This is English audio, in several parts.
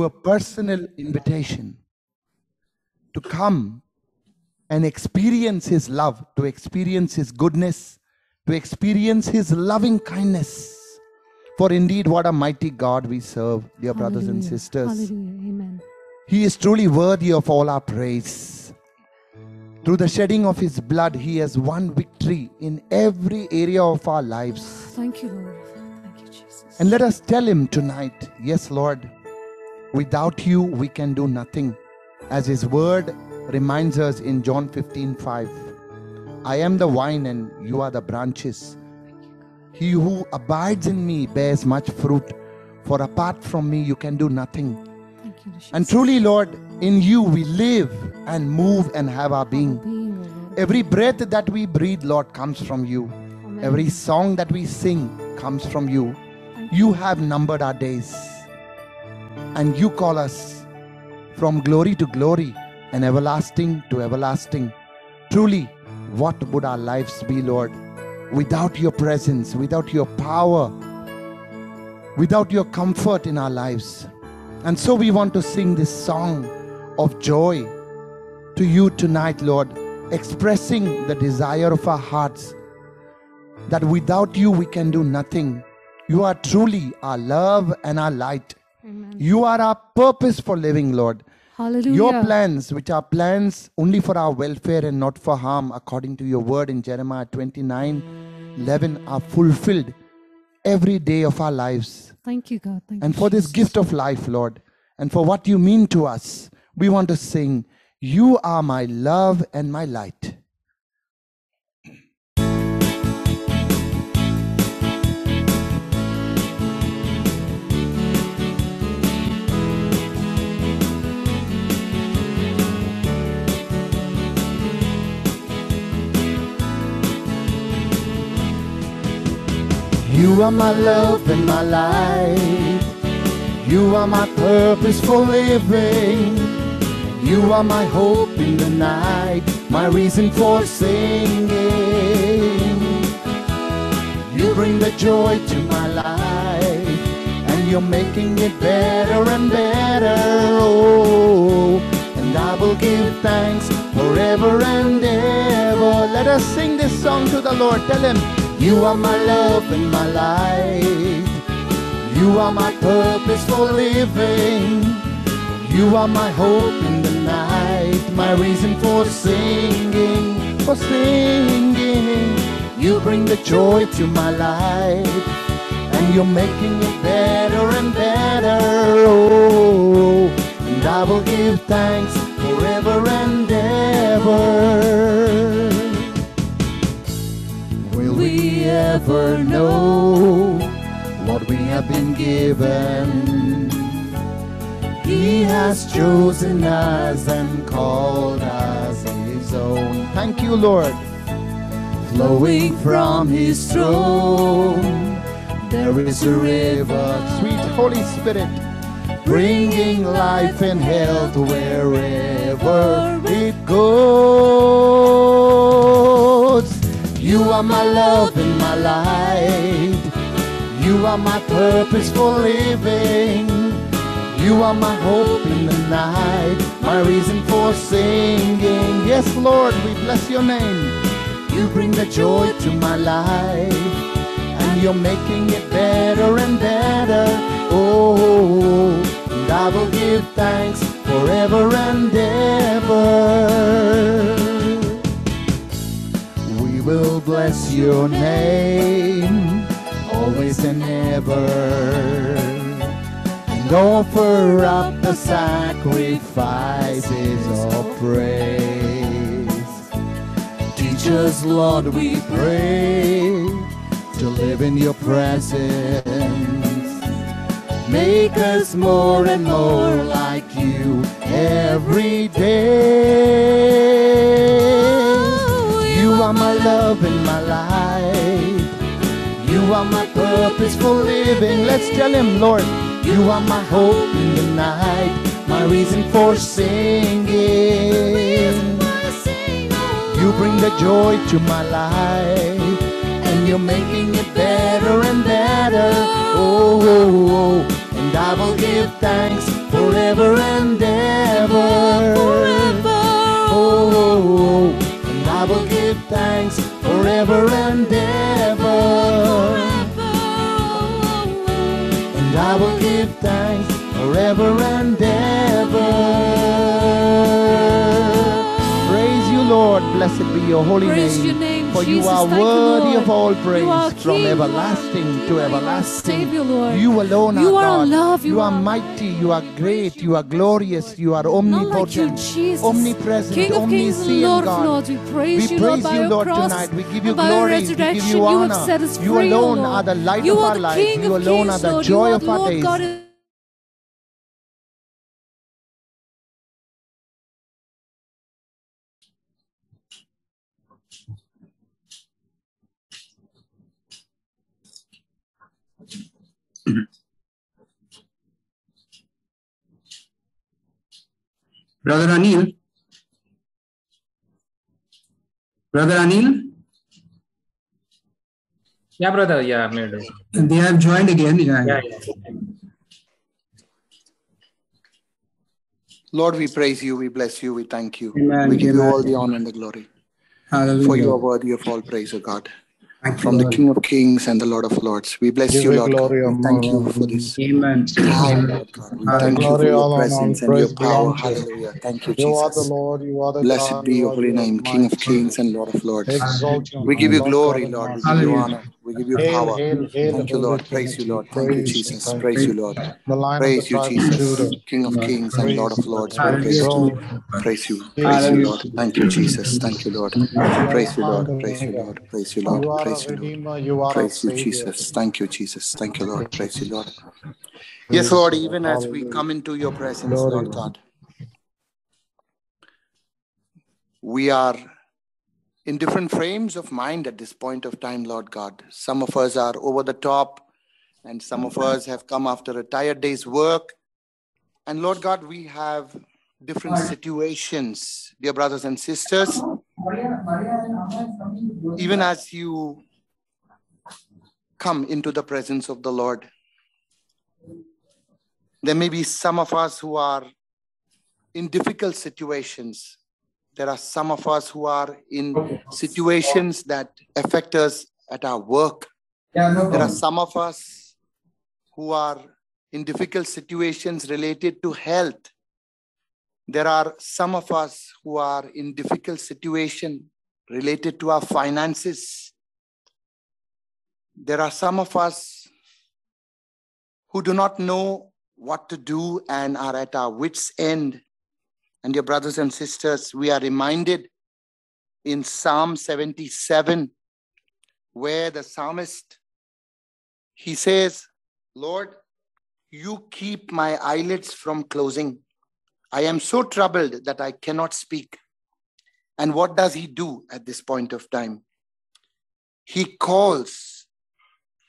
through a personal invitation to come and experience His love, to experience His goodness, to experience His loving kindness. For indeed, what a mighty God we serve, dear brothers and sisters. Hallelujah. Amen. He is truly worthy of all our praise. Through the shedding of His blood, He has won victory in every area of our lives. Thank you, Lord. Thank you, Jesus. And let us tell Him tonight, yes, Lord, without You we can do nothing. As His word reminds us in John 15:5, I am the vine and you are the branches. He who abides in me bears much fruit, for apart from me you can do nothing. Thank you, Jesus. And truly, Lord, in You we live and move and have our being. Every breath that we breathe, Lord, comes from You. Amen. Every song that we sing comes from You. You have numbered our days, and You call us from glory to glory and everlasting to everlasting. Truly, what would our lives be, Lord, without Your presence, without Your power, without Your comfort in our lives? And so we want to sing this song of joy to You tonight, Lord, expressing the desire of our hearts that without You we can do nothing. You are truly our love and our light. Amen. You are our purpose for living, Lord. Hallelujah. Your plans, which are plans only for our welfare and not for harm, according to Your word in Jeremiah 29:11, are fulfilled every day of our lives. Thank you, God. Thank And you, for this Jesus. gift of life, Lord, and for what You mean to us, we want to sing, You are my love and my light. You are my love and my light. You are my purpose for living. You are my hope in the night, my reason for singing. You bring the joy to my life, and You're making it better and better. Oh, and I will give thanks forever and ever. Let us sing this song to the Lord. Tell Him, You are my love and my light. You are my purpose for living. You are my hope in the night, my reason for singing, for singing. You bring the joy to my life, and You're making it better and better. Oh, and I will give thanks forever and ever. Will we ever know what we have been given? He has chosen us and called us His own. Thank You, Lord. Flowing from His throne, there is a river, sweet Holy Spirit, bringing life and health wherever it goes. You are my love and my light. You are my purpose for living. You are my hope in the night, my reason for singing. Yes, Lord, we bless Your name. You bring the joy to my life, and You're making it better and better. Oh, and I will give thanks forever and ever. We will bless Your name, always and ever. Offer up the sacrifices of praise. Teach us, Lord, we pray, to live in Your presence. Make us more and more like You every day. You are my love and my light. You are my purpose for living. Let's tell Him, Lord, You are my hope in the night, my reason for singing. You bring the joy to my life, and You're making it better and better. Oh, oh, oh. And I will give thanks forever I will give thanks forever and ever. Praise you, Lord. Blessed be your holy Praise name. your name, For Jesus. you are Thank you, worthy Lord. of all You are praise, from King, you are everlasting to Redeemer, you are everlasting. Savior, Lord. You alone You are are God. love, You you are are mighty, light. you are We praise great, you, you are we bless you, glorious, Lord. you are None like you, omnipotent, Jesus. omnipresent, King of kings and omniscient Lord of God. lords, we praise We you, Lord, praise by you, your Lord, cross tonight. We give you and by your glory, we give resurrection. you You have honor. set us You free, O alone are Lord. the light You of are our the lives. King You of alone are kings, the Lord. You joy are of our Lord days. God. Brother Anil? Brother Anil? Yeah, brother. Yeah, made it. They have joined again. Yeah. Lord, we praise you, we bless you, we thank you. Amen. We give you Amen. all the honor and the glory. Hallelujah. For you are worthy of all praise, O God. Thank you, From the Lord. King of Kings and the Lord of Lords. We bless Give you, you Lord God. glory, We honor, thank you for this Amen. time, Lord God. We thank you for glory, your honor, and all presence and your praise power. belong to you. Hallelujah. Thank you, You are the Jesus. Lord, you are the Blessed God, be you your are holy the name, King of Almighty. Kings and Lord of Lords. Exalt your We give name, you Lord God glory, and Lord. We Master. give you Hallelujah. honor. We give you Hail, power. hail, hail, Thank you, Holy Lord. Praise you, Trinity. Lord. Thank you, Praise you, Jesus. thank Praise you. you, Lord. The Lion of the Praise you, tribe of Jesus. Judah. King of Kings and Lord Praise of you, Lords. We praise you. exalt Praise you. you, Praise you, praise Lord. you. Thank you, Jesus. Thank you, Lord. The Praise you, Alpha and Lord. the Praise you, Omega. Lord. Praise you, Lord. You are our Praise you, Lord. Redeemer, you are our Praise you, Savior. Jesus. Thank you, Jesus. Thank you, Lord. Praise you, Lord. Yes, Praise Lord, the Lord. even as we Hallelujah. come into your presence, Glory, Lord God, we are in different frames of mind at this point of time, Lord God. Some of us are over the top, and some of us have come after a tired day's work. And Lord God, we have different situations, dear brothers and sisters. Even as you come into the presence of the Lord, there may be some of us who are in difficult situations. There are some of us who are in situations that affect us at our work. There are some of us who are in difficult situations related to health. There are some of us who are in difficult situation related to our finances. There are some of us who do not know what to do and are at our wits' end. And dear brothers and sisters, we are reminded in Psalm 77, where the psalmist, he says, Lord, you keep my eyelids from closing. I am so troubled that I cannot speak. And what does he do at this point of time? He recalls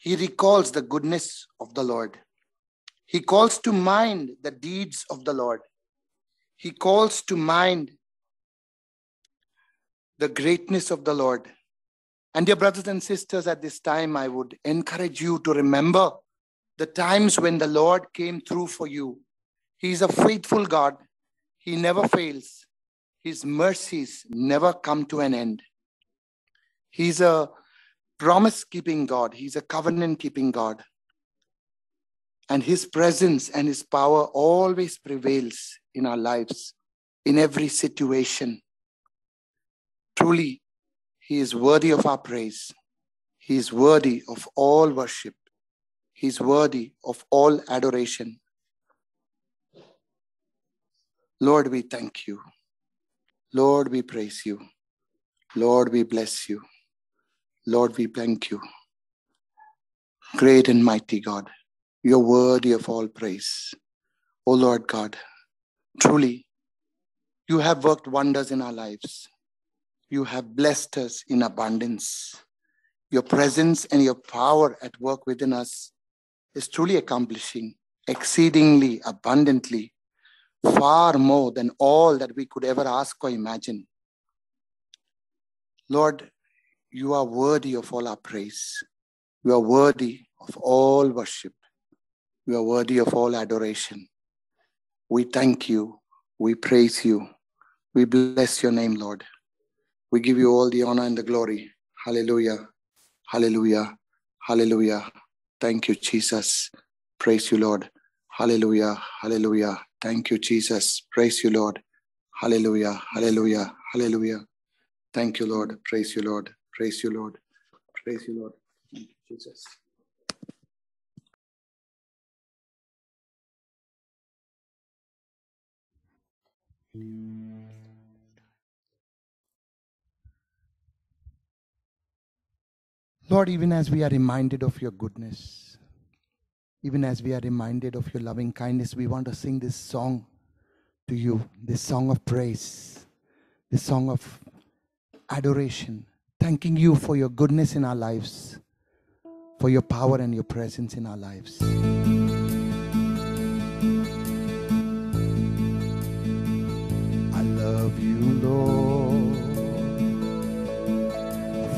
the goodness of the Lord. He calls to mind the deeds of the Lord. He calls to mind the greatness of the Lord. And dear brothers and sisters, at this time, I would encourage you to remember the times when the Lord came through for you. He is a faithful God. He never fails. His mercies never come to an end. He's a promise-keeping God. He's a covenant-keeping God. And his presence and his power always prevails in our lives, in every situation. Truly, he is worthy of our praise. He is worthy of all worship. He is worthy of all adoration. Lord, we thank you. Lord, we praise you. Lord, we bless you. Lord, we thank you. Great and mighty God, you're worthy of all praise. O Lord God, truly, you have worked wonders in our lives. You have blessed us in abundance. Your presence and your power at work within us is truly accomplishing exceedingly abundantly, far more than all that we could ever ask or imagine. Lord, you are worthy of all our praise. You are worthy of all worship. You are worthy of all adoration. We thank you. We praise you. We bless your name, Lord. We give you all the honor and the glory. Hallelujah. Hallelujah. Hallelujah. Thank you, Jesus. Praise you, Lord. Hallelujah. Hallelujah. Thank you, Jesus. Praise you, Lord. Hallelujah. Hallelujah. Hallelujah. Thank you, Lord. Praise you, Lord. Praise you, Lord. Praise you, Lord. Thank you, Jesus. Lord, even as we are reminded of your goodness, even as we are reminded of your loving kindness, we want to sing this song to you, this song of praise, this song of adoration, thanking you for your goodness in our lives, for your power and your presence in our lives. I love you, Lord,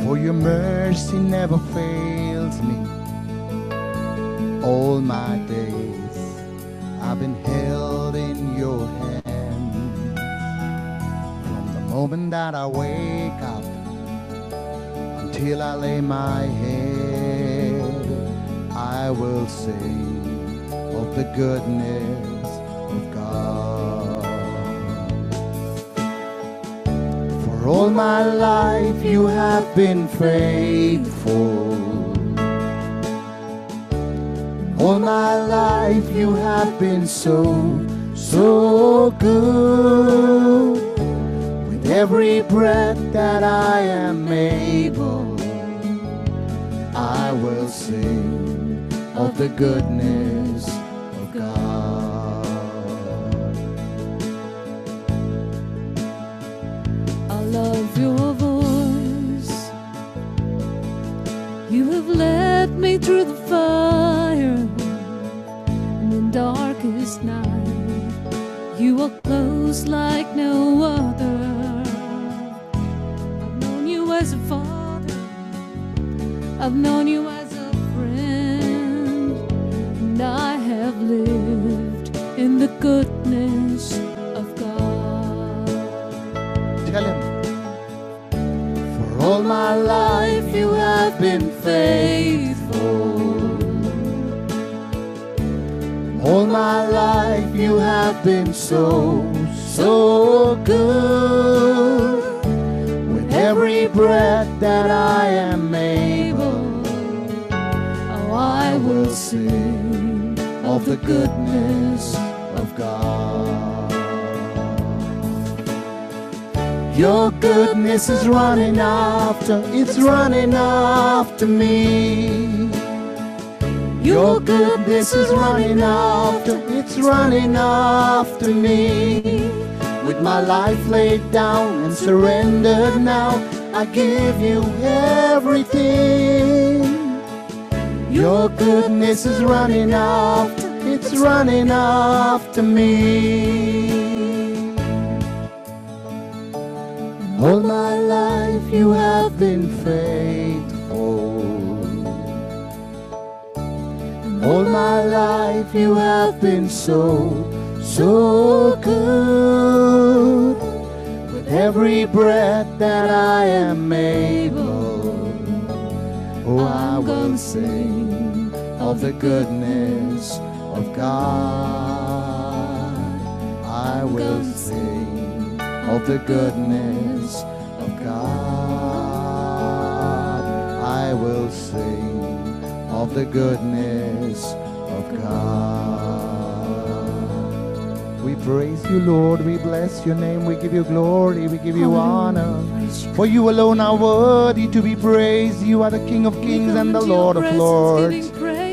for your mercy never fails me. All my days I've been held in your hand. From the moment that I wake up until I lay my head, I will sing of the goodness of God. For all my life you have been faithful. All my life you have been so, so good. With every breath that I am able, I will sing of the goodness of God. I love your voice. You have led me through the fire and in darkest night. You are close like no other. I've known you as a father. I've known you as a friend, and I have lived in the goodness of God. Tell him. For all my life you have been faithful. All my life you have been so, so good. With every breath that I am able, oh, I will sing of the goodness of God. Your goodness is running after, it's running after me. Your goodness is running after, it's running after me. With my life laid down and surrendered now, I give you everything. Your goodness is running after, it's running after me. All my life you have been faithful. All my life you have been so, so good. With every breath that I am able, oh, I will sing of the goodness of God. I will sing of the goodness of God. I will sing of the goodness of God. We praise you, Lord. We bless your name. We give you glory. We give you honor. For you alone are worthy to be praised. You are the King of kings and the Lord of lords.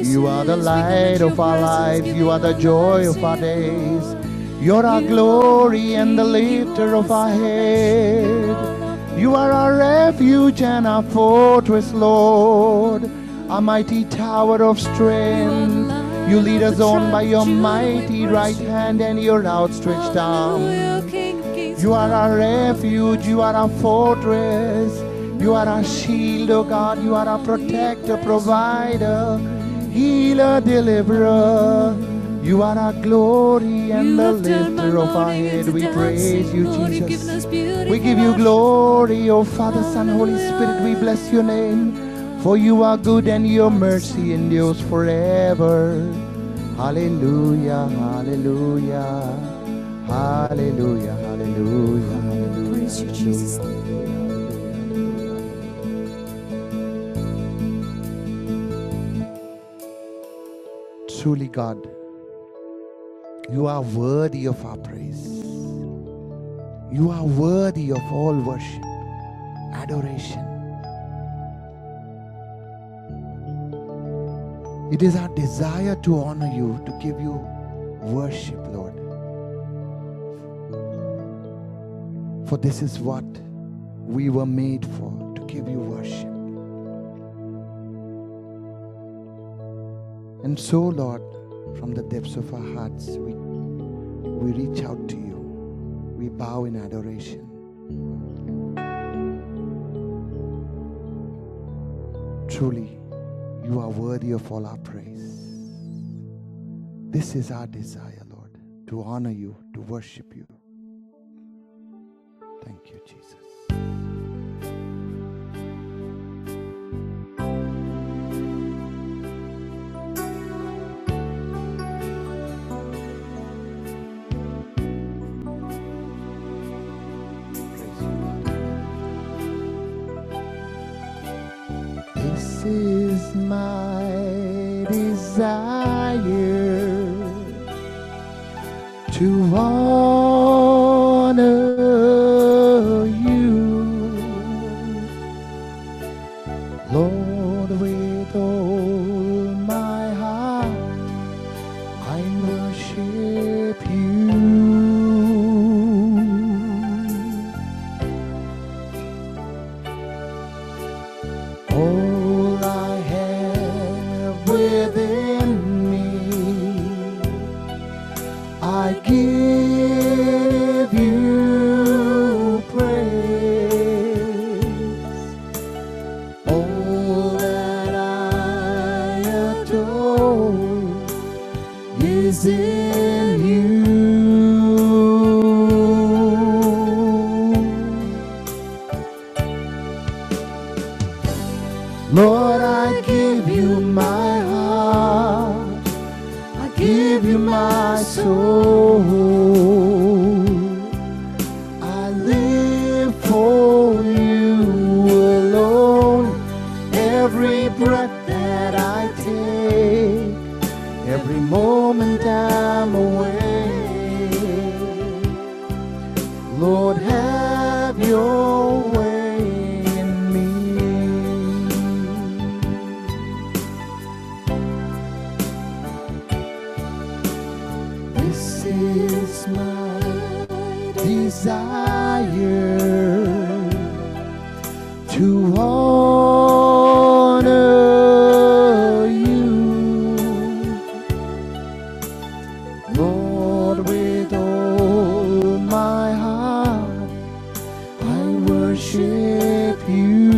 You are the light of our lives. You are the joy of our days. You're our glory and the lifter of our head. You are our refuge and our fortress, Lord, a mighty tower of strength. You lead us on by your mighty right hand and your outstretched arm. You are our refuge, you are our fortress, you are our shield, oh God. You are our protector, provider, healer, deliverer. You are our glory and the lifter of our head. We praise you, Jesus. We give you glory, oh Father, Son, Holy Spirit. We bless your name. For you are good and your mercy endures forever. Hallelujah, hallelujah, hallelujah, hallelujah, hallelujah. Praise you, Jesus. Truly, God, you are worthy of our praise. You are worthy of all worship, adoration. It is our desire to honor you, to give you worship, Lord. For this is what we were made for, to give you worship. And so, Lord, from the depths of our hearts, we reach out to you. We bow in adoration. Truly, you are worthy of all our praise. This is our desire, Lord, to honor you, to worship you. Thank you, Jesus. This is my desire, to honor you, Lord, with all my heart. I worship you. All I have within me, I give you praise. All that I adore is in you. Lord, I give you my heart, I give you my soul. I live for you alone. Every breath that I take, every moment I'm awake, Lord, have your way in me. This is my desire, to honor you, Lord, with all my heart. I worship you.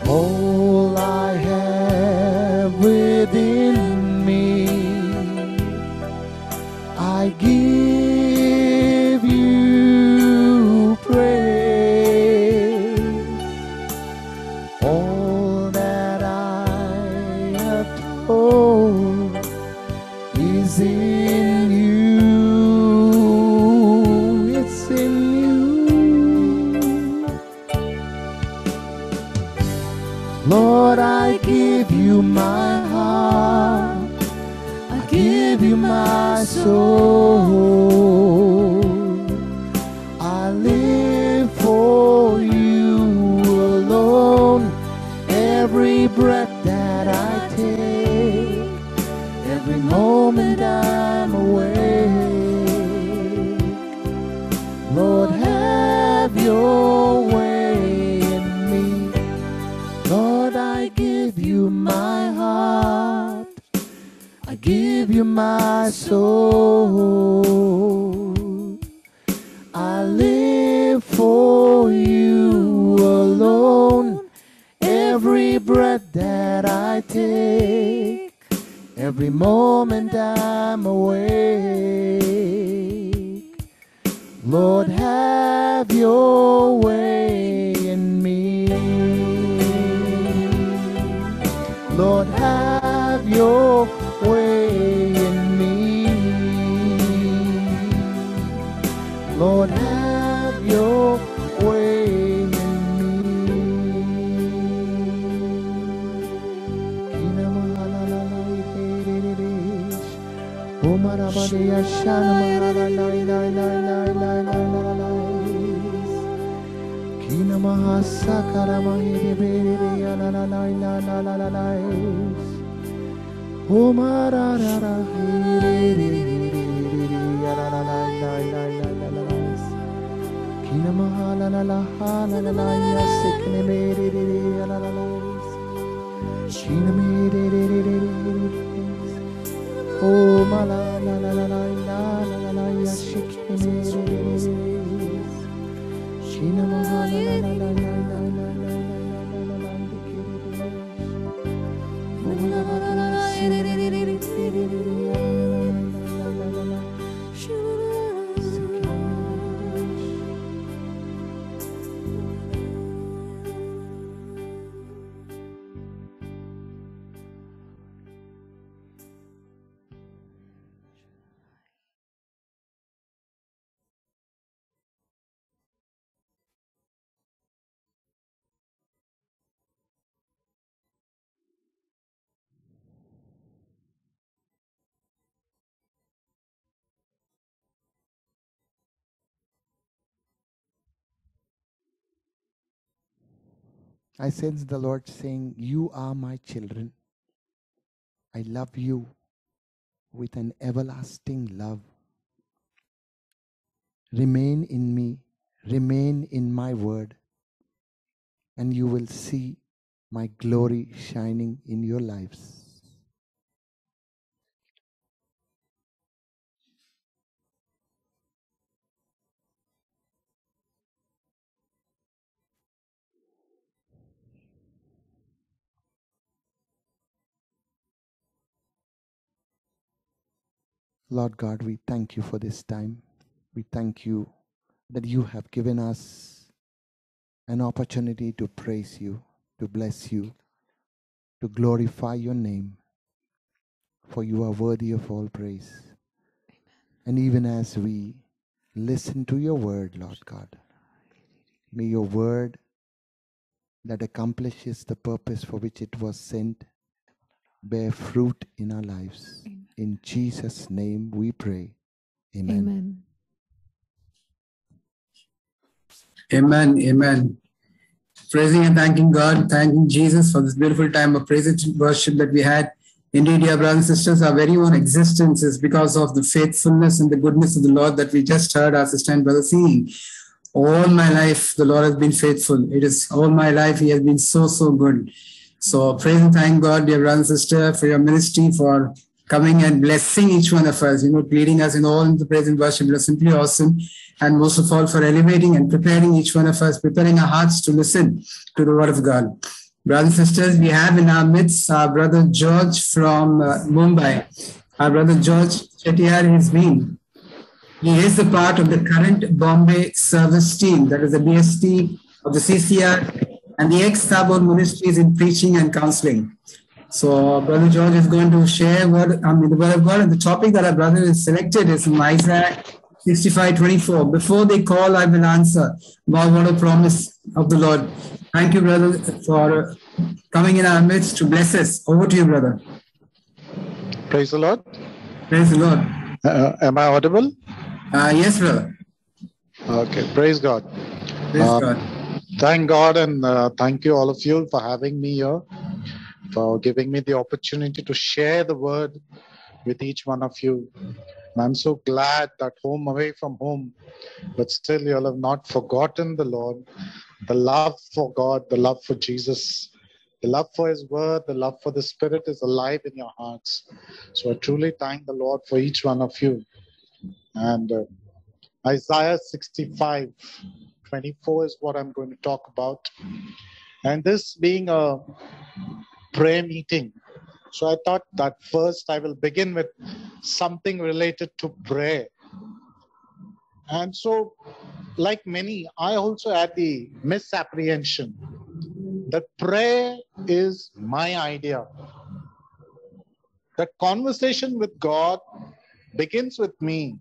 All I have within me, I give you praise. All that I adore is in you. It's in you. Lord, I give you my heart, I give you my soul. I live for you alone. Every breath that I take, every moment I'm awake, Lord, have your way in me. Lord, I give you my heart, I give you my soul. I live for you alone. Every breath that I take, every moment I'm awake, Lord, have your way in me. Lord, have your way in me. Lord, have your way in Kina mahasakara mahiribiri la la la la la la la la Umarara hiriri la la la la la la la Kina mahala la la la la la ya sikne meri la la la Kina meri Oh mala la la la la la la ya sikne meri Shina mahala la la la la la la la la la I sense the Lord saying, you are my children. I love you with an everlasting love. Remain in me, remain in my word, and you will see my glory shining in your lives. Lord God, we thank you for this time. We thank you that you have given us an opportunity to praise you, to bless you, to glorify your name, for you are worthy of all praise. And even as we listen to your word, Lord God, may your word that accomplishes the purpose for which it was sent bear fruit in our lives. Amen. In Jesus' name we pray. Amen. Amen. Amen. Praising and thanking God, thanking Jesus for this beautiful time of praise and worship that we had. Indeed, dear brothers and sisters, our very own existence is because of the faithfulness and the goodness of the Lord that we just heard our sister and brother singing. All my life, the Lord has been faithful. It is all my life, He has been so, so good. So praise and thank God, dear brother and sister, for your ministry, for coming and blessing each one of us, leading us in all the praise and worship. It was simply awesome. And most of all, for elevating and preparing each one of us, preparing our hearts to listen to the word of God. Brothers and sisters, we have in our midst our brother George from Mumbai. Our brother George Chettiar has been. He is a part of the current Bombay service team, that is the BST of the CCR and the ex-Tabor ministries in preaching and counseling. So Brother George is going to share the word of God, and the topic that our brother has selected is from Isaiah 65:24. Before they call, I will answer. Wow, what a promise of the Lord. Thank you, brother, for coming in our midst to bless us. Over to you, brother. Praise the Lord. Praise the Lord. Am I audible? Yes, brother. Okay, praise God. Praise God. Thank God, and thank you all of you for having me here, for giving me the opportunity to share the word with each one of you. And I'm so glad that home away from home, but still you all have not forgotten the Lord, the love for God, the love for Jesus, the love for His word, the love for the Spirit is alive in your hearts. So I truly thank the Lord for each one of you. And Isaiah 65:24 is what I'm going to talk about. And this being a prayer meeting, so I thought that first I will begin with something related to prayer. And so, like many, I also had the misapprehension that prayer is my idea. That conversation with God begins with me.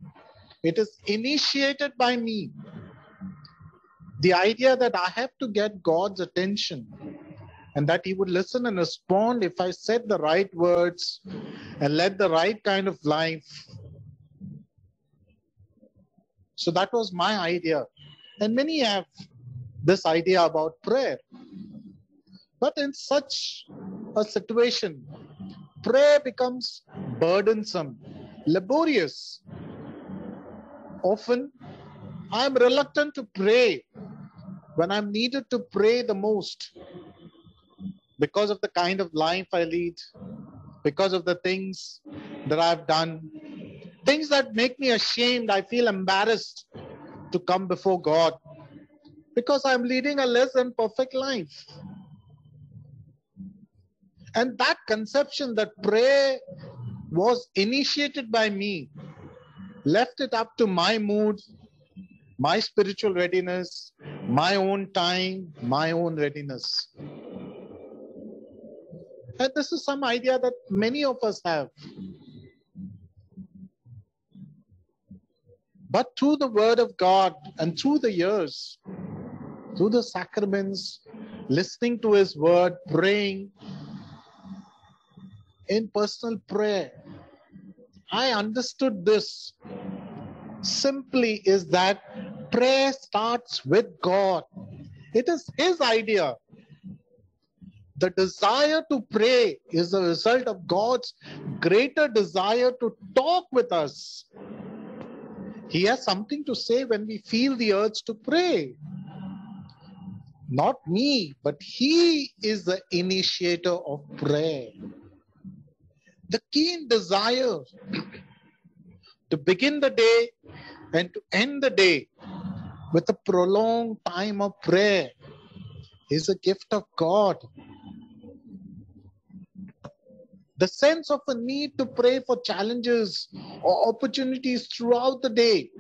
It is initiated by me. The idea that I have to get God's attention and that He would listen and respond if I said the right words and led the right kind of life. So that was my idea. And many have this idea about prayer. But in such a situation, prayer becomes burdensome, laborious. Often, I'm reluctant to pray when I'm needed to pray the most because of the kind of life I lead, because of the things that I've done, things that make me ashamed. I feel embarrassed to come before God because I'm leading a less than perfect life. And that conception that prayer was initiated by me left it up to my mood, my spiritual readiness, my own time, my own readiness. And this is some idea that many of us have. But through the Word of God and through the years, through the sacraments, listening to His Word, praying in personal prayer, I understood this simply is that prayer starts with God. It is His idea. The desire to pray is a result of God's greater desire to talk with us. He has something to say when we feel the urge to pray. Not me, but He is the initiator of prayer. The keen desire to begin the day and to end the day with a prolonged time of prayer is a gift of God. The sense of a need to pray for challenges or opportunities throughout the day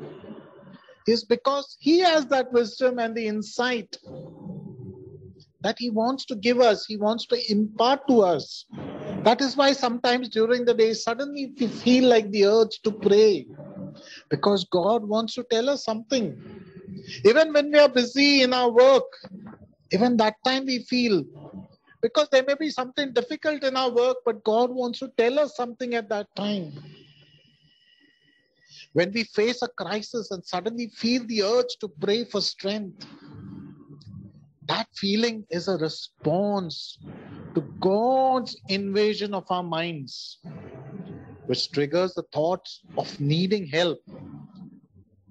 is because He has that wisdom and the insight that He wants to give us, He wants to impart to us. That is why sometimes during the day, suddenly we feel like the urge to pray, because God wants to tell us something. Even when we are busy in our work, even that time we feel, because there may be something difficult in our work, but God wants to tell us something at that time. When we face a crisis and suddenly feel the urge to pray for strength, that feeling is a response to God's invasion of our minds, which triggers the thought of needing help,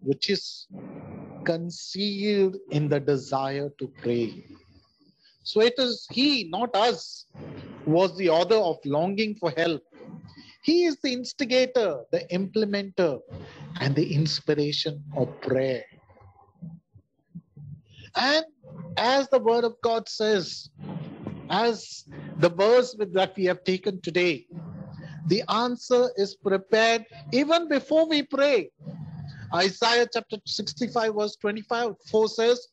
which is concealed in the desire to pray. So it is He, not us, who was the author of longing for help. He is the instigator, the implementer, and the inspiration of prayer. And as the Word of God says, as the verse that we have taken today, the answer is prepared even before we pray. Isaiah chapter 65 verse 25 says,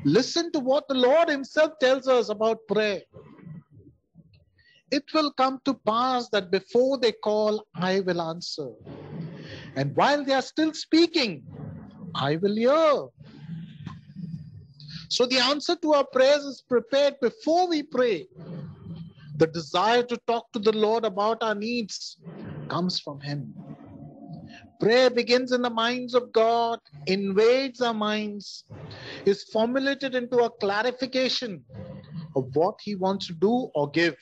listen to what the Lord Himself tells us about prayer. It will come to pass that before they call, I will answer. And while they are still speaking, I will hear. So the answer to our prayers is prepared before we pray. The desire to talk to the Lord about our needs comes from Him. Prayer begins in the minds of God, invades our minds, is formulated into a clarification of what He wants to do or give.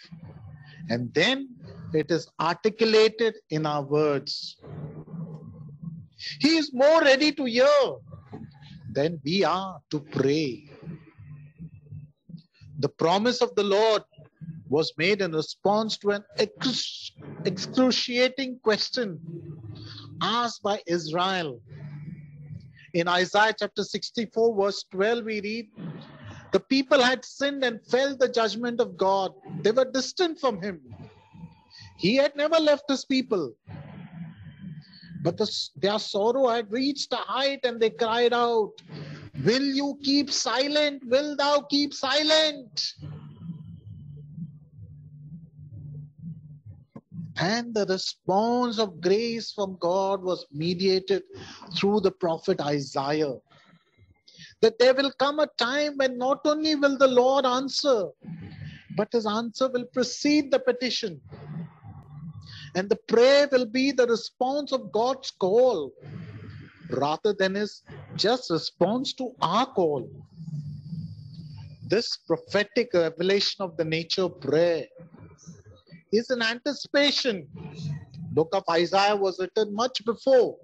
And then it is articulated in our words. He is more ready to hear than we are to pray. The promise of the Lord was made in response to an excruciating question asked by Israel. In Isaiah chapter 64 verse 12 we read, the people had sinned and felt the judgment of God. They were distant from Him. He had never left His people. But their sorrow had reached a height and they cried out, will you keep silent? Will thou keep silent? And the response of grace from God was mediated through the prophet Isaiah. That there will come a time when not only will the Lord answer, but his answer will precede the petition. And the prayer will be the response of God's call rather than his just response to our call. This prophetic revelation of the nature of prayer is an anticipation. Book of Isaiah was written much before,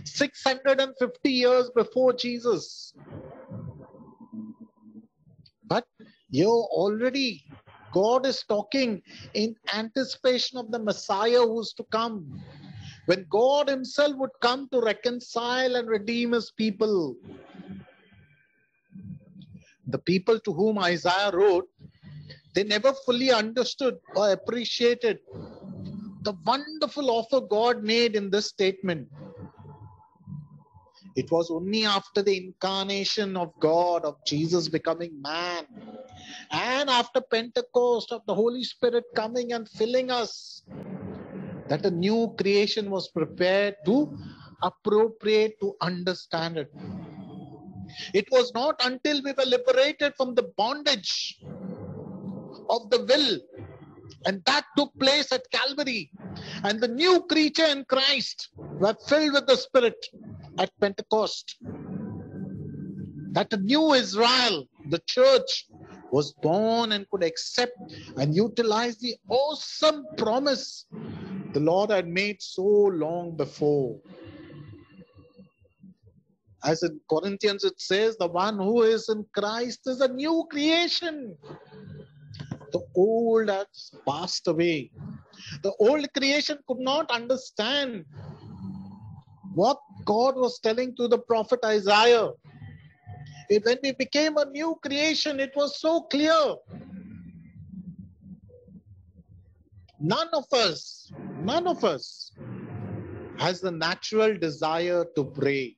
650 years before Jesus. But here already God is talking in anticipation of the Messiah who's to come. When God himself would come to reconcile and redeem his people. The people to whom Isaiah wrote, they never fully understood or appreciated the wonderful offer God made in this statement. It was only after the incarnation of God, of Jesus becoming man, and after Pentecost of the Holy Spirit coming and filling us, that a new creation was prepared to appropriate, to understand it. It was not until we were liberated from the bondage of the will, and that took place at Calvary, and the new creature in Christ were filled with the Spirit at Pentecost, that the new Israel, the church, was born and could accept and utilize the awesome promise the Lord had made so long before. As in Corinthians it says, the one who is in Christ is a new creation. The old has passed away. The old creation could not understand what God was telling to the prophet Isaiah. When we became a new creation, it was so clear. None of us has the natural desire to pray.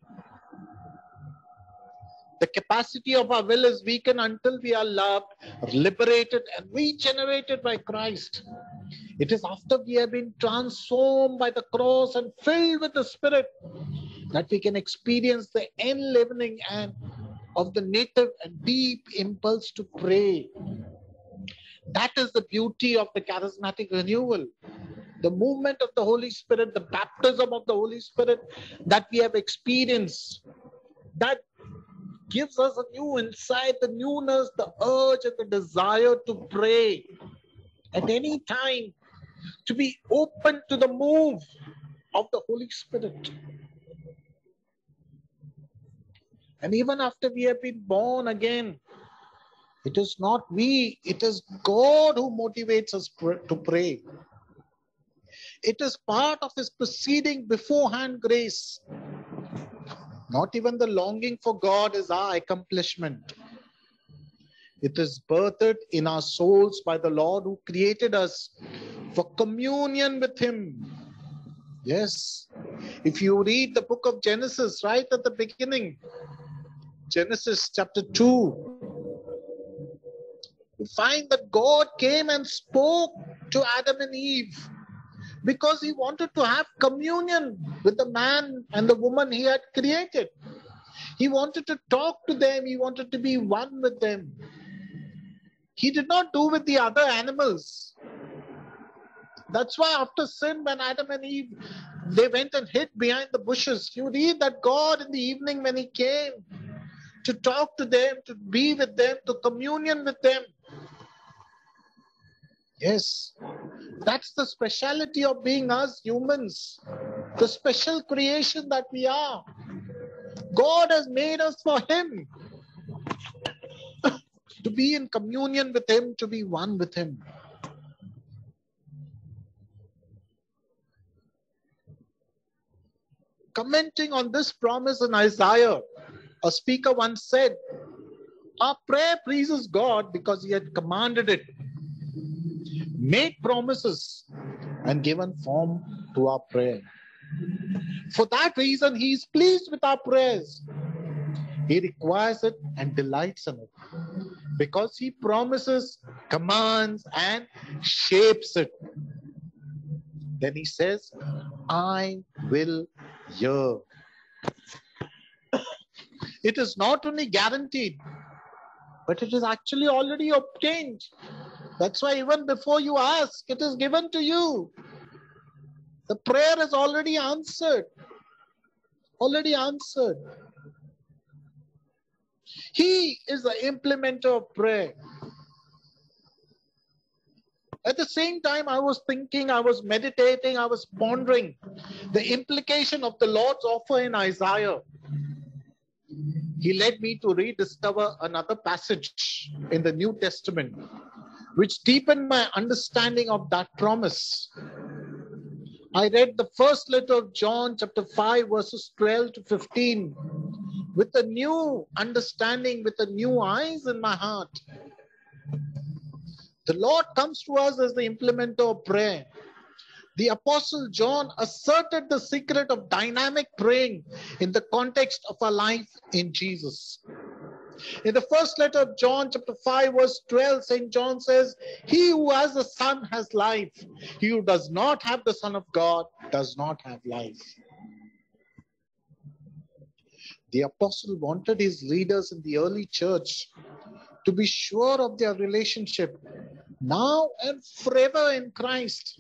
The capacity of our will is weakened until we are loved, liberated, and regenerated by Christ. It is after we have been transformed by the cross and filled with the Spirit that we can experience the enlivening and of the native and deep impulse to pray. That is the beauty of the charismatic renewal. The movement of the Holy Spirit, the baptism of the Holy Spirit that we have experienced, that gives us a new insight, the newness, the urge and the desire to pray at any time, to be open to the move of the Holy Spirit. And even after we have been born again, it is not we, it is God who motivates us to pray. It is part of his preceding beforehand grace. Not even the longing for God is our accomplishment. It is birthed in our souls by the Lord who created us for communion with him. Yes. If you read the book of Genesis right at the beginning, Genesis chapter 2, you find that God came and spoke to Adam and Eve because he wanted to have communion with the man and the woman he had created. He wanted to talk to them. He wanted to be one with them. He did not do with the other animals. That's why after sin, when Adam and Eve, they went and hid behind the bushes. You read that God in the evening when he came to talk to them, to be with them, to communion with them. Yes, that's the speciality of being us humans, the special creation that we are. God has made us for him, to be in communion with him, to be one with him. Commenting on this promise in Isaiah, a speaker once said, our prayer pleases God because he had commanded it, made promises, and given form to our prayer. For that reason, he is pleased with our prayers. He requires it and delights in it because he promises, commands, and shapes it. Then he says, I will hear. It is not only guaranteed, but it is actually already obtained. That's why even before you ask, it is given to you. The prayer is already answered. Already answered. He is the implementer of prayer. At the same time, I was thinking, I was meditating, I was pondering the implication of the Lord's offer in Isaiah. He led me to rediscover another passage in the New Testament, which deepened my understanding of that promise. I read the first letter of John, chapter 5, verses 12 to 15, with a new understanding, with a new eyes in my heart. The Lord comes to us as the implementer of prayer. The Apostle John asserted the secret of dynamic praying in the context of our life in Jesus. In the first letter of John, chapter 5, verse 12, St. John says, he who has the Son has life. He who does not have the Son of God does not have life. The apostle wanted his leaders in the early church to be sure of their relationship now and forever in Christ.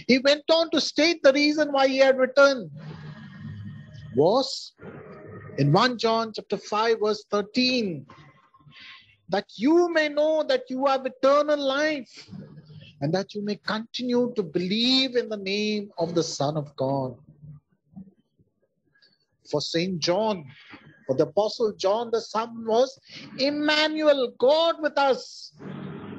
He went on to state the reason why he had returned was in 1 John chapter 5 verse 13, that you may know that you have eternal life and that you may continue to believe in the name of the Son of God. For St. John, for the Apostle John, the Son was Emmanuel, God with us.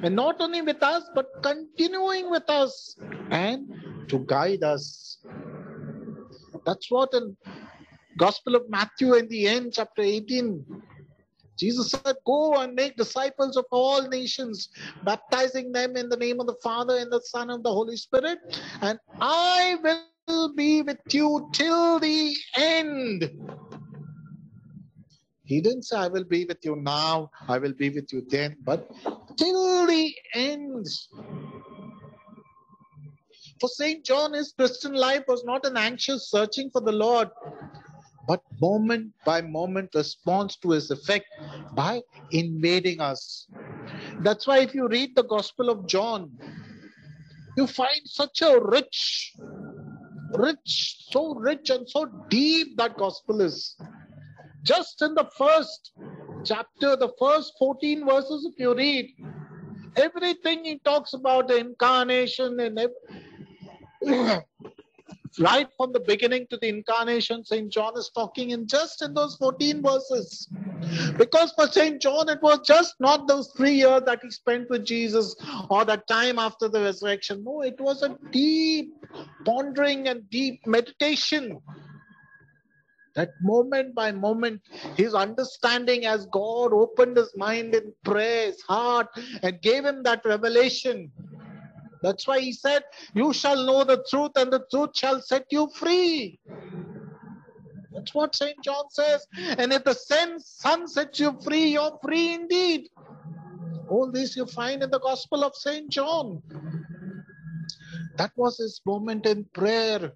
And not only with us, but continuing with us and to guide us. That's what in Gospel of Matthew in the end, chapter 18, Jesus said, go and make disciples of all nations, baptizing them in the name of the Father and the Son and the Holy Spirit. And I will be with you till the end. He didn't say, I will be with you now, I will be with you then, but till the end. For St. John, his Christian life was not an anxious searching for the Lord, but moment by moment response to his effect by invading us. That's why if you read the Gospel of John, you find such a rich, so rich and so deep that Gospel is. Just in the first chapter, the first 14 verses, if you read, everything he talks about the incarnation and right from the beginning to the incarnation, St. John is talking in just in those 14 verses. Because for St. John, it was just not those 3 years that he spent with Jesus or the time after the resurrection. No, it was a deep pondering and deep meditation. That moment by moment, his understanding as God opened his mind in prayer, his heart, and gave him that revelation. That's why he said, you shall know the truth and the truth shall set you free. That's what St. John says. And if the Son sets you free, you're free indeed. All this you find in the Gospel of St. John. That was his moment in prayer.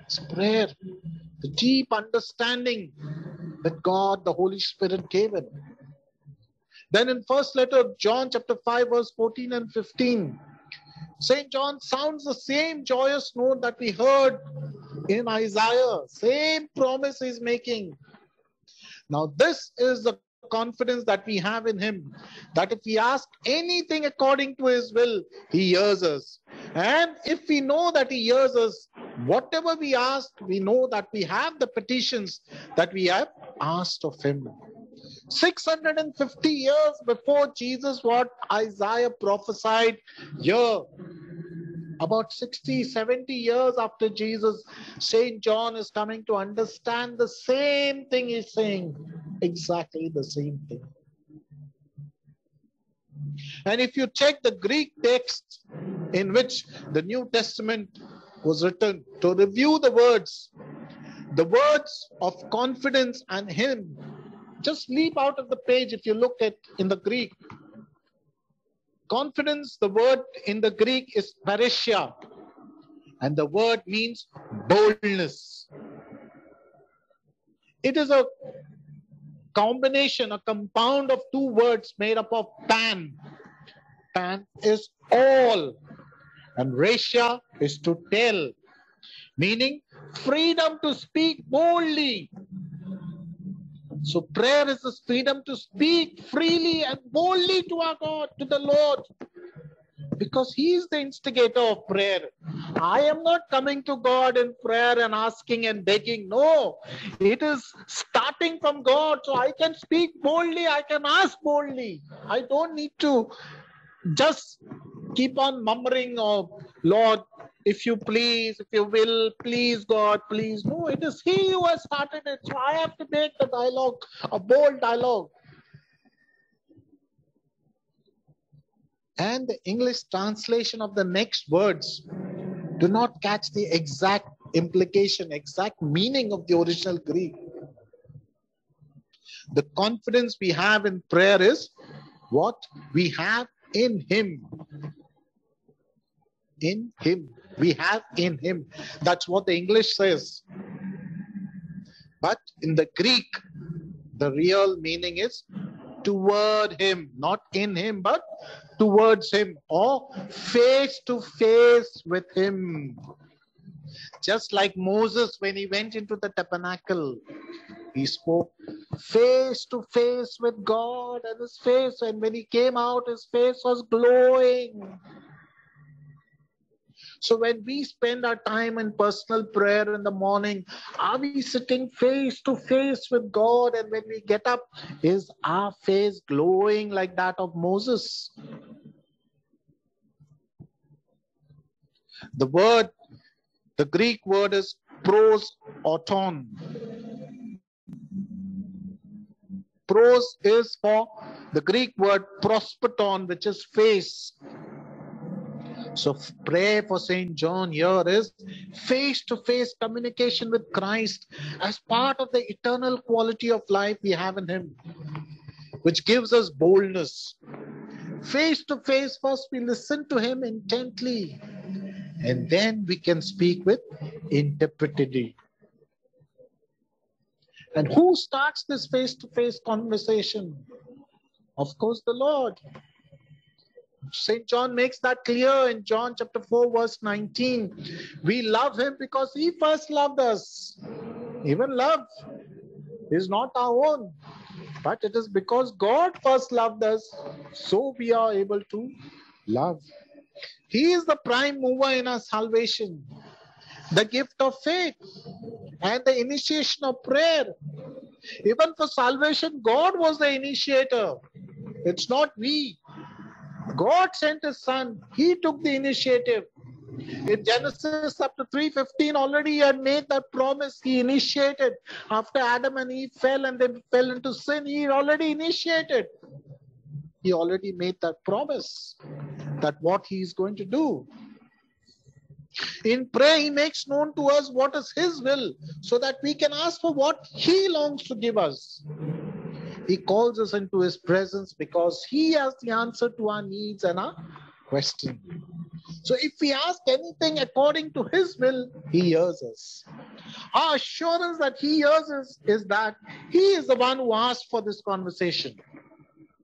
His prayer. The deep understanding that God, the Holy Spirit, gave him. Then in first letter of John, chapter 5, verse 14 and 15, St. John sounds the same joyous note that we heard in Isaiah. Same promise he's making. Now this is the confidence that we have in him, that if we ask anything according to his will, he hears us. And if we know that he hears us, whatever we ask, we know that we have the petitions that we have asked of him. 650 years before Jesus, what Isaiah prophesied here, about 60, 70 years after Jesus, St. John is coming to understand the same thing he's saying. Exactly the same thing. And if you check the Greek text in which the New Testament was written, to review the words of confidence and him, just leap out of the page if you look at in the Greek. Confidence, the word in the Greek is paresia. And the word means boldness. It is a combination, a compound of two words made up of pan. Pan is all, and Resha is to tell, meaning freedom to speak boldly. So prayer is the freedom to speak freely and boldly to our God, to the Lord, because He is the instigator of prayer. I am not coming to God in prayer and asking and begging. No, it is starting from God. So I can speak boldly, I can ask boldly. I don't need to just keep on murmuring, oh Lord, if you please, if you will, please God, please. No, it is He who has started it. So I have to make the dialogue a bold dialogue. And the English translation of the next words do not catch the exact implication, exact meaning of the original Greek. The confidence we have in prayer is what we have in Him. In Him. We have in Him. That's what the English says. But in the Greek, the real meaning is toward Him, not in Him, but towards Him, or face to face with Him. Just like Moses, when he went into the tabernacle, he spoke face to face with God, and his face, and when he came out, his face was glowing. So when we spend our time in personal prayer in the morning, are we sitting face to face with God? And when we get up, is our face glowing like that of Moses? The Greek word is pros auton. Pros is for the Greek word prosperton, which is face. So prayer for St. John here is face-to-face communication with Christ as part of the eternal quality of life we have in Him, which gives us boldness. Face-to-face, first we listen to Him intently, and then we can speak with interpretivity. And who starts this face-to-face conversation? Of course, the Lord. St. John makes that clear in John chapter 4, verse 19. We love Him because He first loved us. Even love is not our own, but it is because God first loved us, so we are able to love. He is the prime mover in our salvation, the gift of faith, and the initiation of prayer. Even for salvation, God was the initiator. It's not we. God sent His Son. He took the initiative. In Genesis chapter 3:15, already He had made that promise. He initiated. After Adam and Eve fell and they fell into sin, He already initiated. He already made that promise that what He is going to do. In prayer, He makes known to us what is His will, so that we can ask for what He longs to give us. He calls us into His presence because He has the answer to our needs and our questions. So if we ask anything according to His will, He hears us. Our assurance that He hears us is that He is the one who asked for this conversation.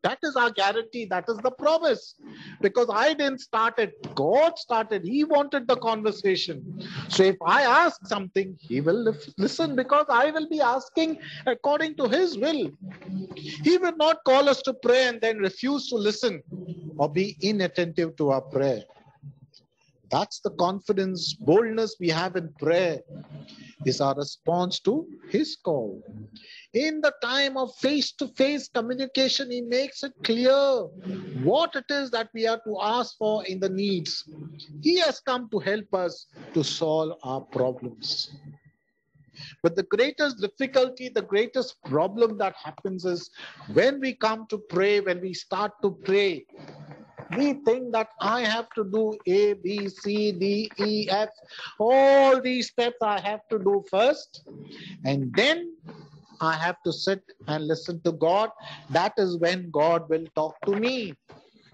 That is our guarantee. That is the promise. Because I didn't start it. God started. He wanted the conversation. So if I ask something, He will listen, because I will be asking according to His will. He will not call us to pray and then refuse to listen or be inattentive to our prayer. That's the confidence, boldness we have in prayer, is our response to His call. In the time of face-to-face communication, He makes it clear what it is that we are to ask for in the needs. He has come to help us to solve our problems. But the greatest difficulty, the greatest problem that happens is when we come to pray, when we start to pray, we think that I have to do A, B, C, D, E, F. All these steps I have to do first. And then I have to sit and listen to God. That is when God will talk to me.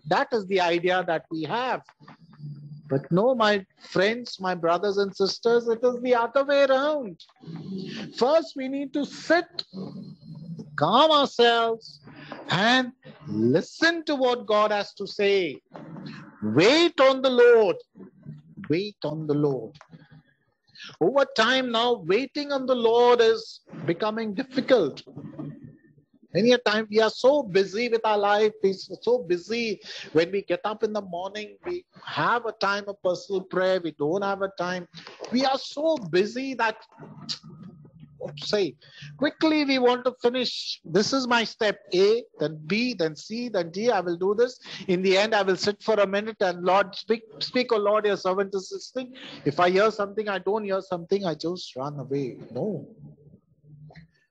That is the idea that we have. But no, my friends, my brothers and sisters, it is the other way around. First, we need to sit, calm ourselves, and listen to what God has to say. Wait on the Lord. Wait on the Lord. Over time now, waiting on the Lord is becoming difficult. Many a time we are so busy with our life, we're so busy when we get up in the morning, we have a time of personal prayer, we don't have a time. We are so busy that, what to say, quickly we want to finish. This is my step A, then B, then C, then D. I will do this. In the end, I will sit for a minute and Lord, speak, oh Lord, your servant is listening. If I hear something, I don't hear something, I just run away. No.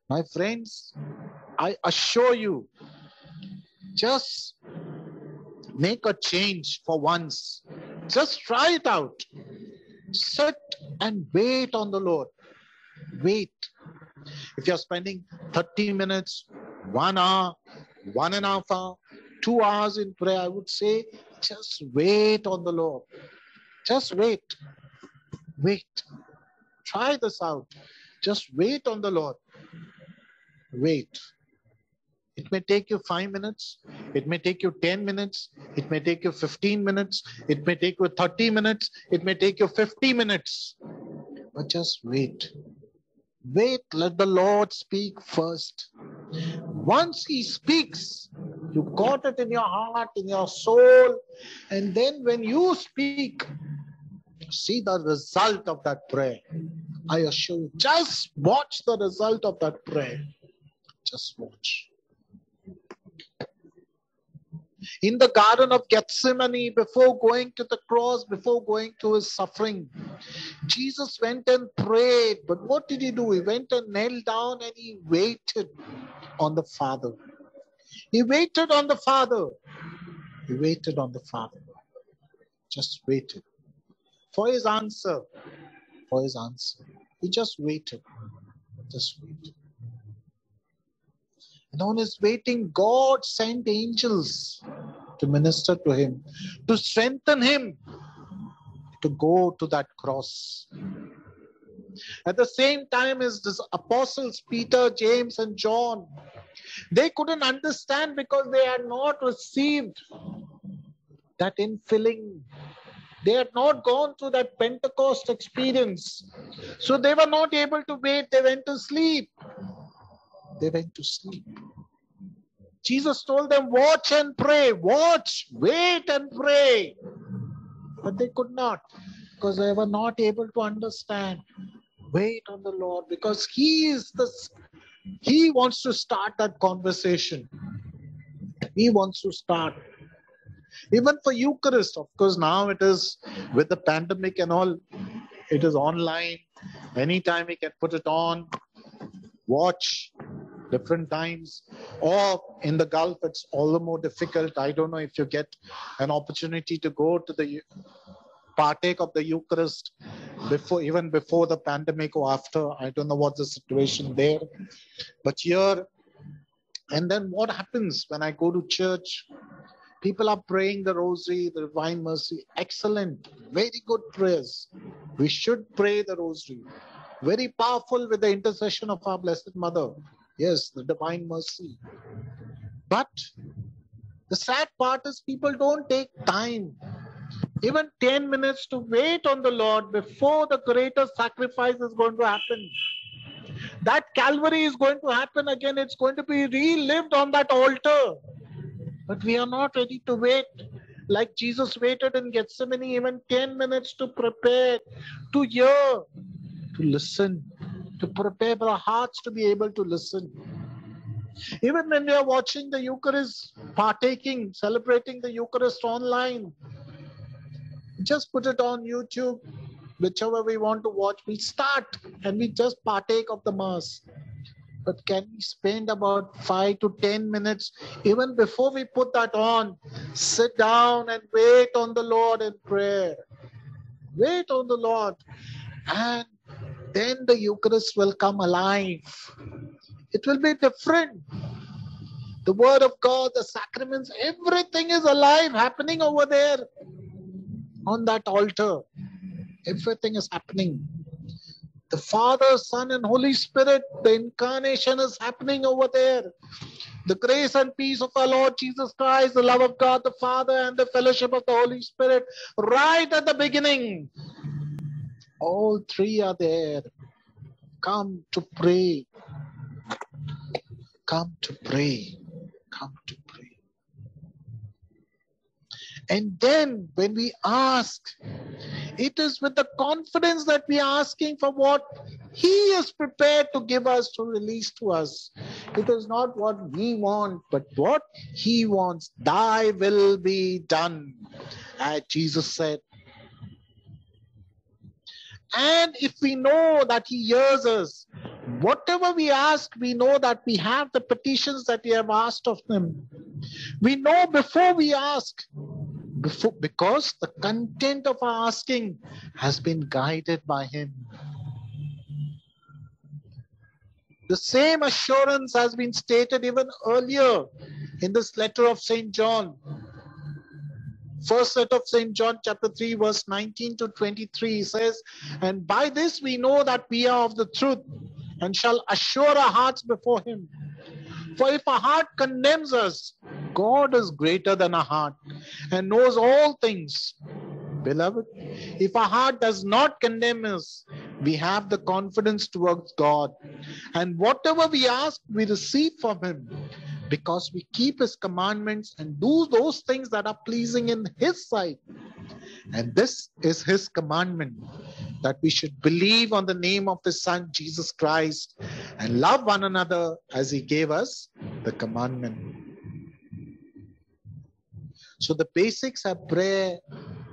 My friends, I assure you, just make a change for once. Just try it out. Sit and wait on the Lord. Wait. If you're spending 30 minutes, 1 hour, 1.5 hours, 2 hours in prayer, I would say, just wait on the Lord. Just wait. Wait. Try this out. Just wait on the Lord. Wait. It may take you 5 minutes. It may take you 10 minutes. It may take you 15 minutes. It may take you 30 minutes. It may take you 50 minutes. But just wait. Wait, let the Lord speak first. Once He speaks, you got it in your heart, in your soul. And then when you speak, see the result of that prayer. I assure you, just watch the result of that prayer. Just watch. In the Garden of Gethsemane, before going to the cross, before going to His suffering, Jesus went and prayed. But what did He do? He went and knelt down and He waited on the Father. He waited on the Father. He waited on the Father. Just waited for His answer. For His answer. He just waited. Just waited. And on His waiting, God sent angels to minister to Him, to strengthen Him, to go to that cross. At the same time as the apostles, Peter, James, and John, they couldn't understand because they had not received that infilling. They had not gone through that Pentecost experience. So they were not able to wait. They went to sleep. They went to sleep. Jesus told them, watch and pray. Watch, wait and pray. But they could not, because they were not able to understand. Wait on the Lord, because He wants to start that conversation. He wants to start. Even for Eucharist, of course, now it is with the pandemic and all, it is online. Anytime we can put it on, watch different times. Or in the Gulf, it's all the more difficult. I don't know if you get an opportunity to go to the partake of the Eucharist even before the pandemic or after. I don't know what's the situation there. But here, and then what happens when I go to church? People are praying the Rosary, the Divine Mercy. Excellent. Very good prayers. We should pray the Rosary. Very powerful with the intercession of our Blessed Mother. Yes, the Divine Mercy. But the sad part is people don't take time. Even 10 minutes to wait on the Lord before the greater sacrifice is going to happen. That Calvary is going to happen again. It's going to be relived on that altar. But we are not ready to wait. Like Jesus waited in Gethsemane, even 10 minutes to prepare, to hear, to listen, to prepare our hearts to be able to listen. Even when we are watching the Eucharist, partaking, celebrating the Eucharist online, just put it on YouTube, whichever we want to watch. We start and we just partake of the Mass. But can we spend about 5 to 10 minutes, even before we put that on, sit down and wait on the Lord in prayer. Wait on the Lord. And then the Eucharist will come alive. It will be different. The Word of God, the sacraments, everything is alive, happening over there. on that altar. Everything is happening. The Father, Son, and Holy Spirit, the incarnation is happening over there. The grace and peace of our Lord Jesus Christ, the love of God the Father, and the fellowship of the Holy Spirit, right at the beginning. All three are there. Come to pray. Come to pray. Come to pray. And then when we ask, it is with the confidence that we are asking for what He is prepared to give us, to release to us. It is not what we want, but what He wants. Thy will be done, as Jesus said. And if we know that He hears us, whatever we ask, we know that we have the petitions that we have asked of Him. We know before we ask, because the content of our asking has been guided by Him. The same assurance has been stated even earlier in this letter of St. John. First letter of St. John chapter 3 verse 19 to 23 says, and by this we know that we are of the truth and shall assure our hearts before Him. For if our heart condemns us, God is greater than our heart and knows all things. Beloved, if our heart does not condemn us, we have the confidence towards God. And whatever we ask, we receive from Him, because we keep His commandments and do those things that are pleasing in His sight. And this is His commandment, that we should believe on the name of His Son, Jesus Christ, and love one another as He gave us the commandment. So the basics of prayer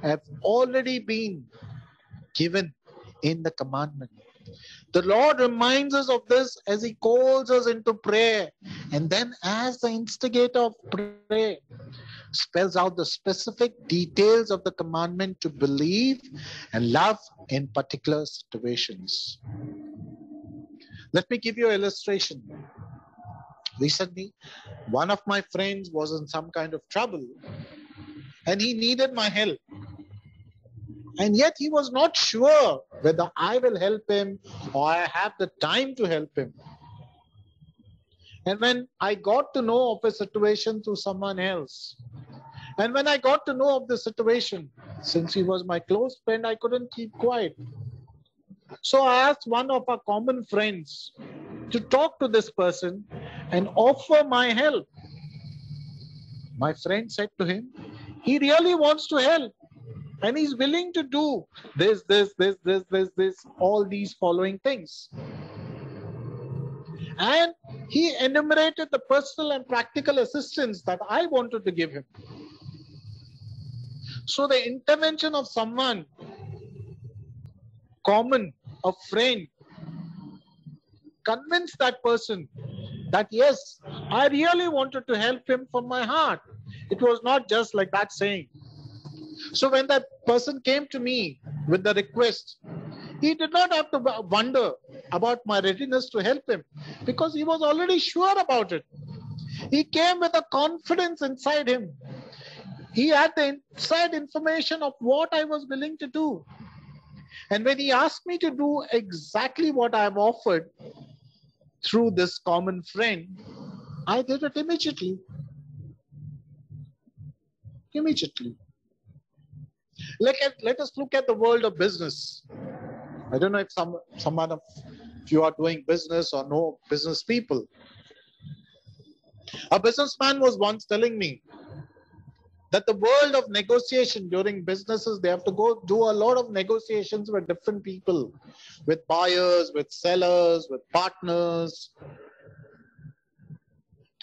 have already been given in the commandment. The Lord reminds us of this as He calls us into prayer. And then as the instigator of prayer, spells out the specific details of the commandment to believe and love in particular situations. Let me give you an illustration. Recently, one of my friends was in some kind of trouble and he needed my help. And yet he was not sure whether I will help him or I have the time to help him. And when I got to know of a situation through someone else, and when I got to know of the situation, since he was my close friend, I couldn't keep quiet. So I asked one of our common friends to talk to this person and offer my help. My friend said to him, he really wants to help. And he's willing to do this, all these following things. And he enumerated the personal and practical assistance that I wanted to give him. So the intervention of someone common, a friend, convinced that person that yes, I really wanted to help him from my heart. It was not just like that saying. So when that person came to me with the request, he did not have to wonder about my readiness to help him, because he was already sure about it. He came with a confidence inside him. He had the inside information of what I was willing to do. And when he asked me to do exactly what I have offered through this common friend, I did it immediately. Immediately. Let us look at the world of business. I don't know if someone of you are doing business or know business people. A businessman was once telling me that the world of negotiation during businesses, they have to go do a lot of negotiations with different people, with buyers, with sellers, with partners.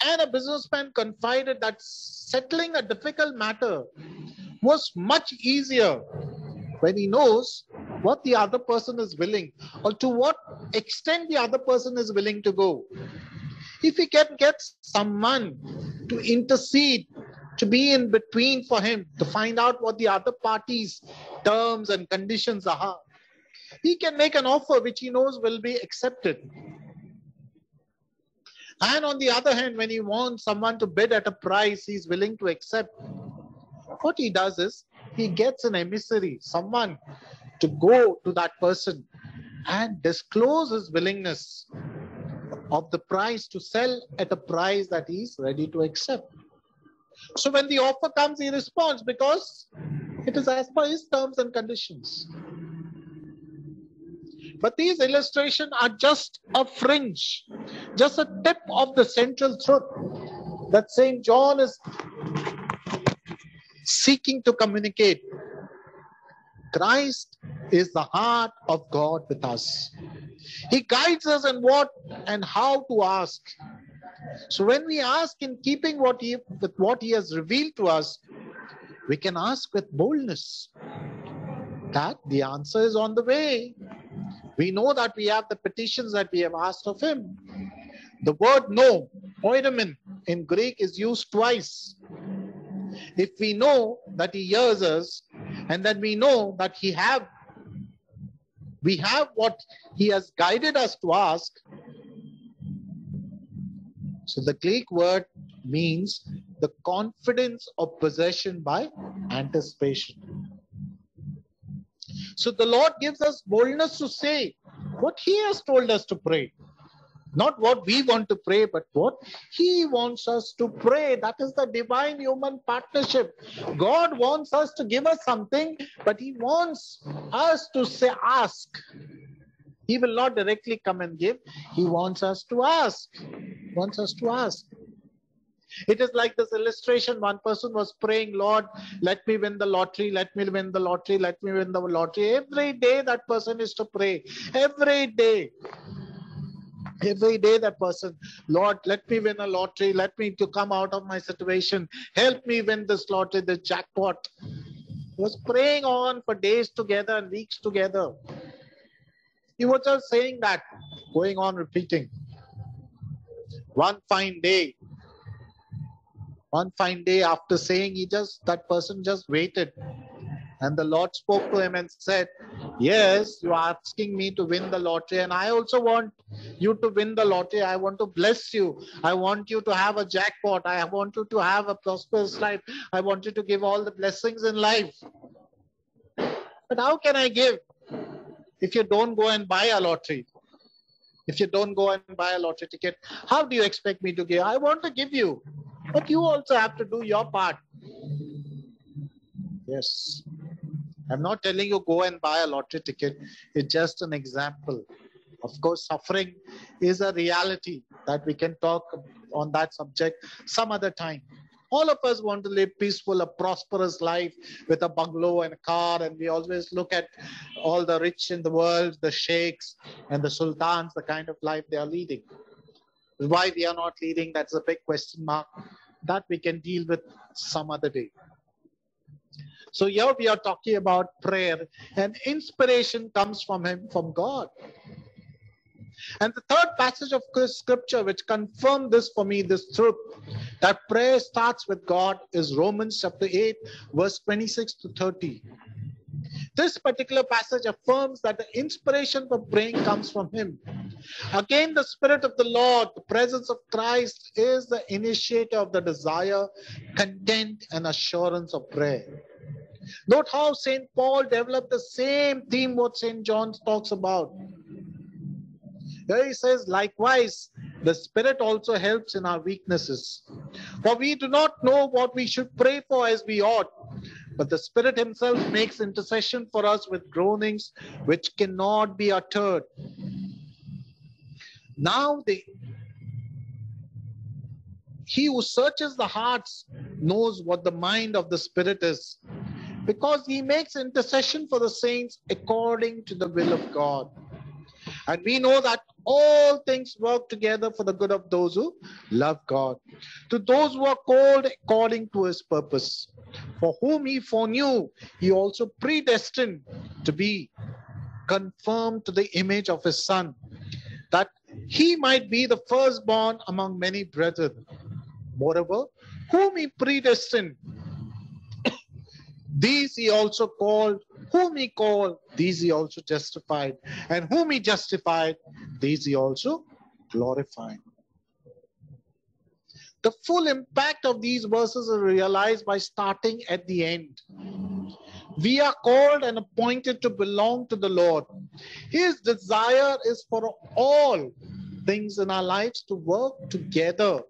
And a businessman confided that settling a difficult matter was much easier when he knows what the other person is willing, or to what extent the other person is willing to go. If he can get someone to intercede, to be in between for him, to find out what the other party's terms and conditions are, he can make an offer which he knows will be accepted. And on the other hand, when he wants someone to bid at a price he's willing to accept, what he does is, he gets an emissary, someone to go to that person and disclose his willingness of the price to sell at a price that he's ready to accept. So when the offer comes, he responds because it is as per his terms and conditions. But these illustrations are just a fringe, just a tip of the central truth that St. John is seeking to communicate. Christ is the heart of God with us. He guides us in what and how to ask. So when we ask in keeping with what he has revealed to us, we can ask with boldness that the answer is on the way. We know that we have the petitions that we have asked of him. The word no, oidomen, in Greek is used twice. If we know that he hears us, and that we know that we have what he has guided us to ask. So the Greek word means the confidence of possession by anticipation. So the Lord gives us boldness to say what he has told us to pray. Not what we want to pray, but what he wants us to pray. That is the divine human partnership. God wants us to give us something, but he wants us to say, ask. He will not directly come and give. He wants us to ask. He wants us to ask. It is like this illustration. One person was praying, Lord, let me win the lottery, let me win the lottery, let me win the lottery. Every day that person is to pray. Every day. Every day that person, Lord, let me win a lottery. Let me to come out of my situation. Help me win this lottery, the jackpot. He was praying on for days together and weeks together. He was just saying that, going on repeating. One fine day after saying, that person just waited. And the Lord spoke to him and said, yes, you are asking me to win the lottery, and I also want you to win the lottery. I want to bless you. I want you to have a jackpot. I want you to have a prosperous life. I want you to give all the blessings in life. But how can I give if you don't go and buy a lottery? If you don't go and buy a lottery ticket, how do you expect me to give? I want to give you, but you also have to do your part. Yes. I'm not telling you go and buy a lottery ticket. It's just an example. Of course, suffering is a reality that we can talk on that subject some other time. All of us want to live peaceful, a prosperous life with a bungalow and a car. And we always look at all the rich in the world, the sheikhs and the sultans, the kind of life they are leading. Why we are not leading, that's a big question mark that we can deal with some other day. So here we are talking about prayer, and inspiration comes from God. And the third passage of scripture which confirmed this for me, this truth, that prayer starts with God, is Romans chapter 8, verse 26 to 30. This particular passage affirms that the inspiration for praying comes from him. Again, the Spirit of the Lord, the presence of Christ, is the initiator of the desire, content, and assurance of prayer. Note how St. Paul developed the same theme what St. John talks about. Here he says, likewise, the Spirit also helps in our weaknesses. For we do not know what we should pray for as we ought, but the Spirit himself makes intercession for us with groanings which cannot be uttered. Now he who searches the hearts knows what the mind of the Spirit is, because he makes intercession for the saints according to the will of God. And we know that all things work together for the good of those who love God, to those who are called according to his purpose. For whom he foreknew, he also predestined to be conformed to the image of his Son, that he might be the firstborn among many brethren. Moreover, whom he predestined, these he also called. Whom he called, these he also justified. And whom he justified, these he also glorified. The full impact of these verses is realized by starting at the end. We are called and appointed to belong to the Lord. His desire is for all things in our lives to work together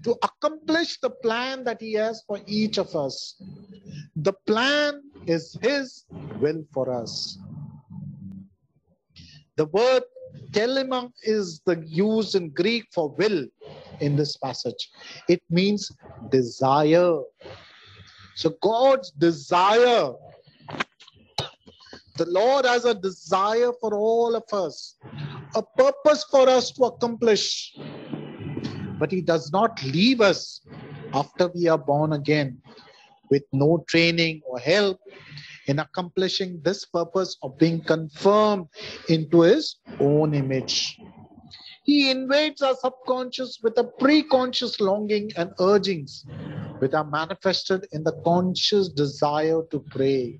to accomplish the plan that He has for each of us. The plan is His will for us. The word telema is the used in Greek for will in this passage. It means desire. So God's desire, the Lord has a desire for all of us, a purpose for us to accomplish. But He does not leave us after we are born again with no training or help in accomplishing this purpose of being confirmed into His own image. He invades our subconscious with a pre-conscious longing and urgings, which are manifested in the conscious desire to pray,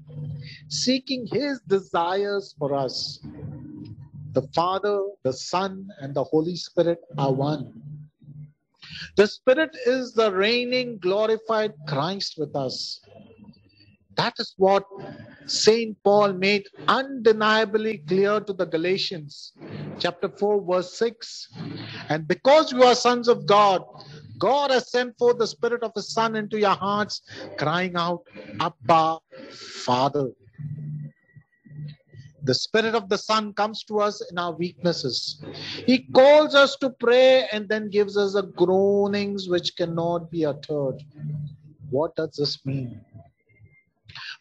seeking His desires for us. The Father, the Son, and the Holy Spirit are one. The Spirit is the reigning, glorified Christ with us. That is what Saint Paul made undeniably clear to the Galatians, chapter 4, verse 6. And because you are sons of God, God has sent forth the Spirit of His Son into your hearts, crying out, Abba, Father. The Spirit of the Son comes to us in our weaknesses. He calls us to pray and then gives us the groanings which cannot be uttered. What does this mean?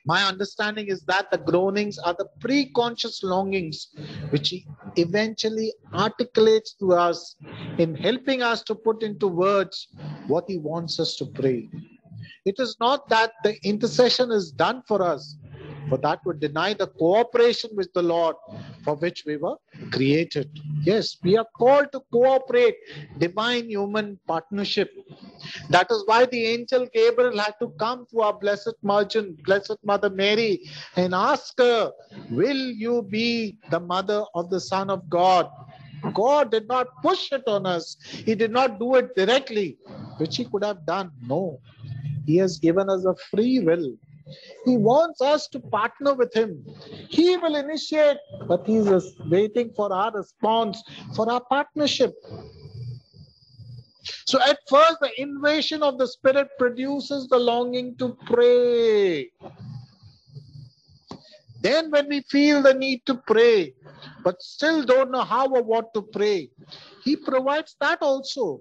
My understanding is that the groanings are the pre-conscious longings which He eventually articulates to us in helping us to put into words what He wants us to pray. It is not that the intercession is done for us, for that would deny the cooperation with the Lord for which we were created. Yes, we are called to cooperate, divine human partnership. That is why the angel Gabriel had to come to our Blessed Mother Mary, and ask her, will you be the mother of the Son of God? God did not push it on us. He did not do it directly, which He could have done. No. He has given us a free will. He wants us to partner with Him. He will initiate, but He is waiting for our response, for our partnership. So at first, the invasion of the Spirit produces the longing to pray. Then when we feel the need to pray, but still don't know how or what to pray, He provides that also.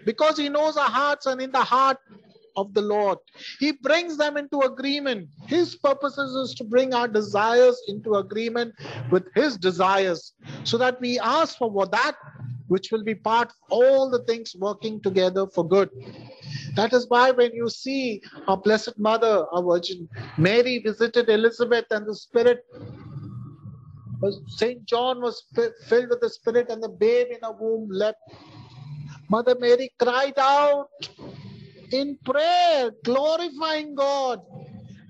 Because He knows our hearts, and in the heart of the Lord, He brings them into agreement. His purposes is to bring our desires into agreement with His desires, so that we ask for that which will be part of all the things working together for good. That is why when you see our Blessed Mother, our Virgin Mary visited Elizabeth, and the Spirit, Saint John was filled with the Spirit, and the babe in her womb leapt. Mother Mary cried out in prayer, glorifying God.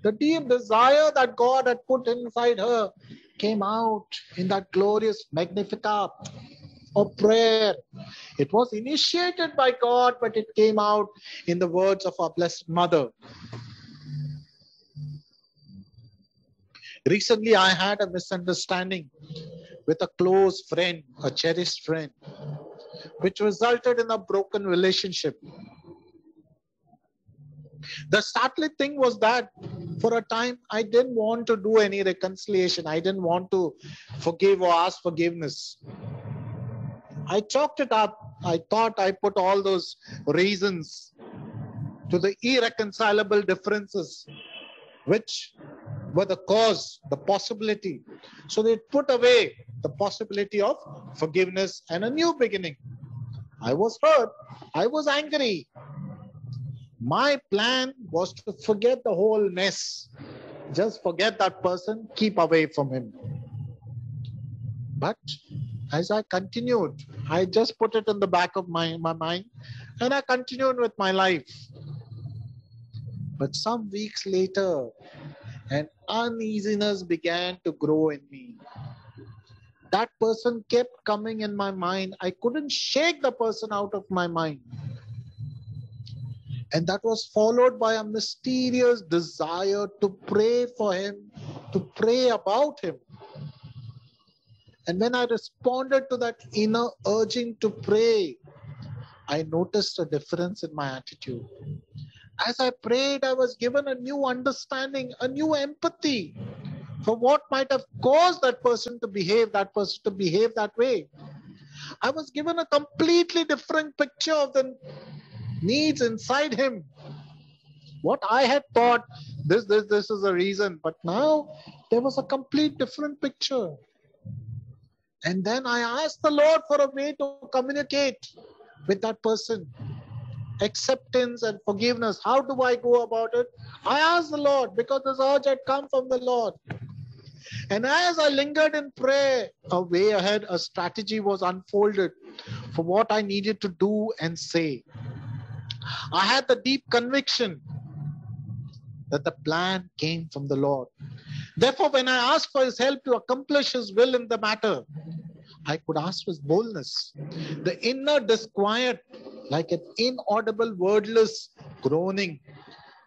The deep desire that God had put inside her came out in that glorious Magnificat of prayer. It was initiated by God, but it came out in the words of our Blessed Mother. Recently, I had a misunderstanding with a close friend, a cherished friend, which resulted in a broken relationship. The startling thing was that for a time, I didn't want to do any reconciliation. I didn't want to forgive or ask forgiveness. I chalked it up. I thought I put all those reasons to the irreconcilable differences, which were the cause, the possibility. So they put away the possibility of forgiveness and a new beginning. I was hurt. I was angry. My plan was to forget the whole mess. Just forget that person, keep away from him. But as I continued, I just put it in the back of my mind, and I continued with my life. But some weeks later, an uneasiness began to grow in me. That person kept coming in my mind. I couldn't shake the person out of my mind. And that was followed by a mysterious desire to pray for him, to pray about him. And when I responded to that inner urging to pray, I noticed a difference in my attitude. As I prayed, I was given a new understanding, a new empathy for what might have caused that person to behave that way. I was given a completely different picture of the needs inside him. What I had thought, this is the reason, but now there was a complete different picture. And then I asked the Lord for a way to communicate with that person. Acceptance and forgiveness. How do I go about it? I asked the Lord because this urge had come from the Lord. And as I lingered in prayer, a way ahead, a strategy was unfolded for what I needed to do and say. I had the deep conviction that the plan came from the Lord. Therefore, when I asked for his help to accomplish his will in the matter, I could ask with boldness. The inner disquiet, like an inaudible, wordless groaning,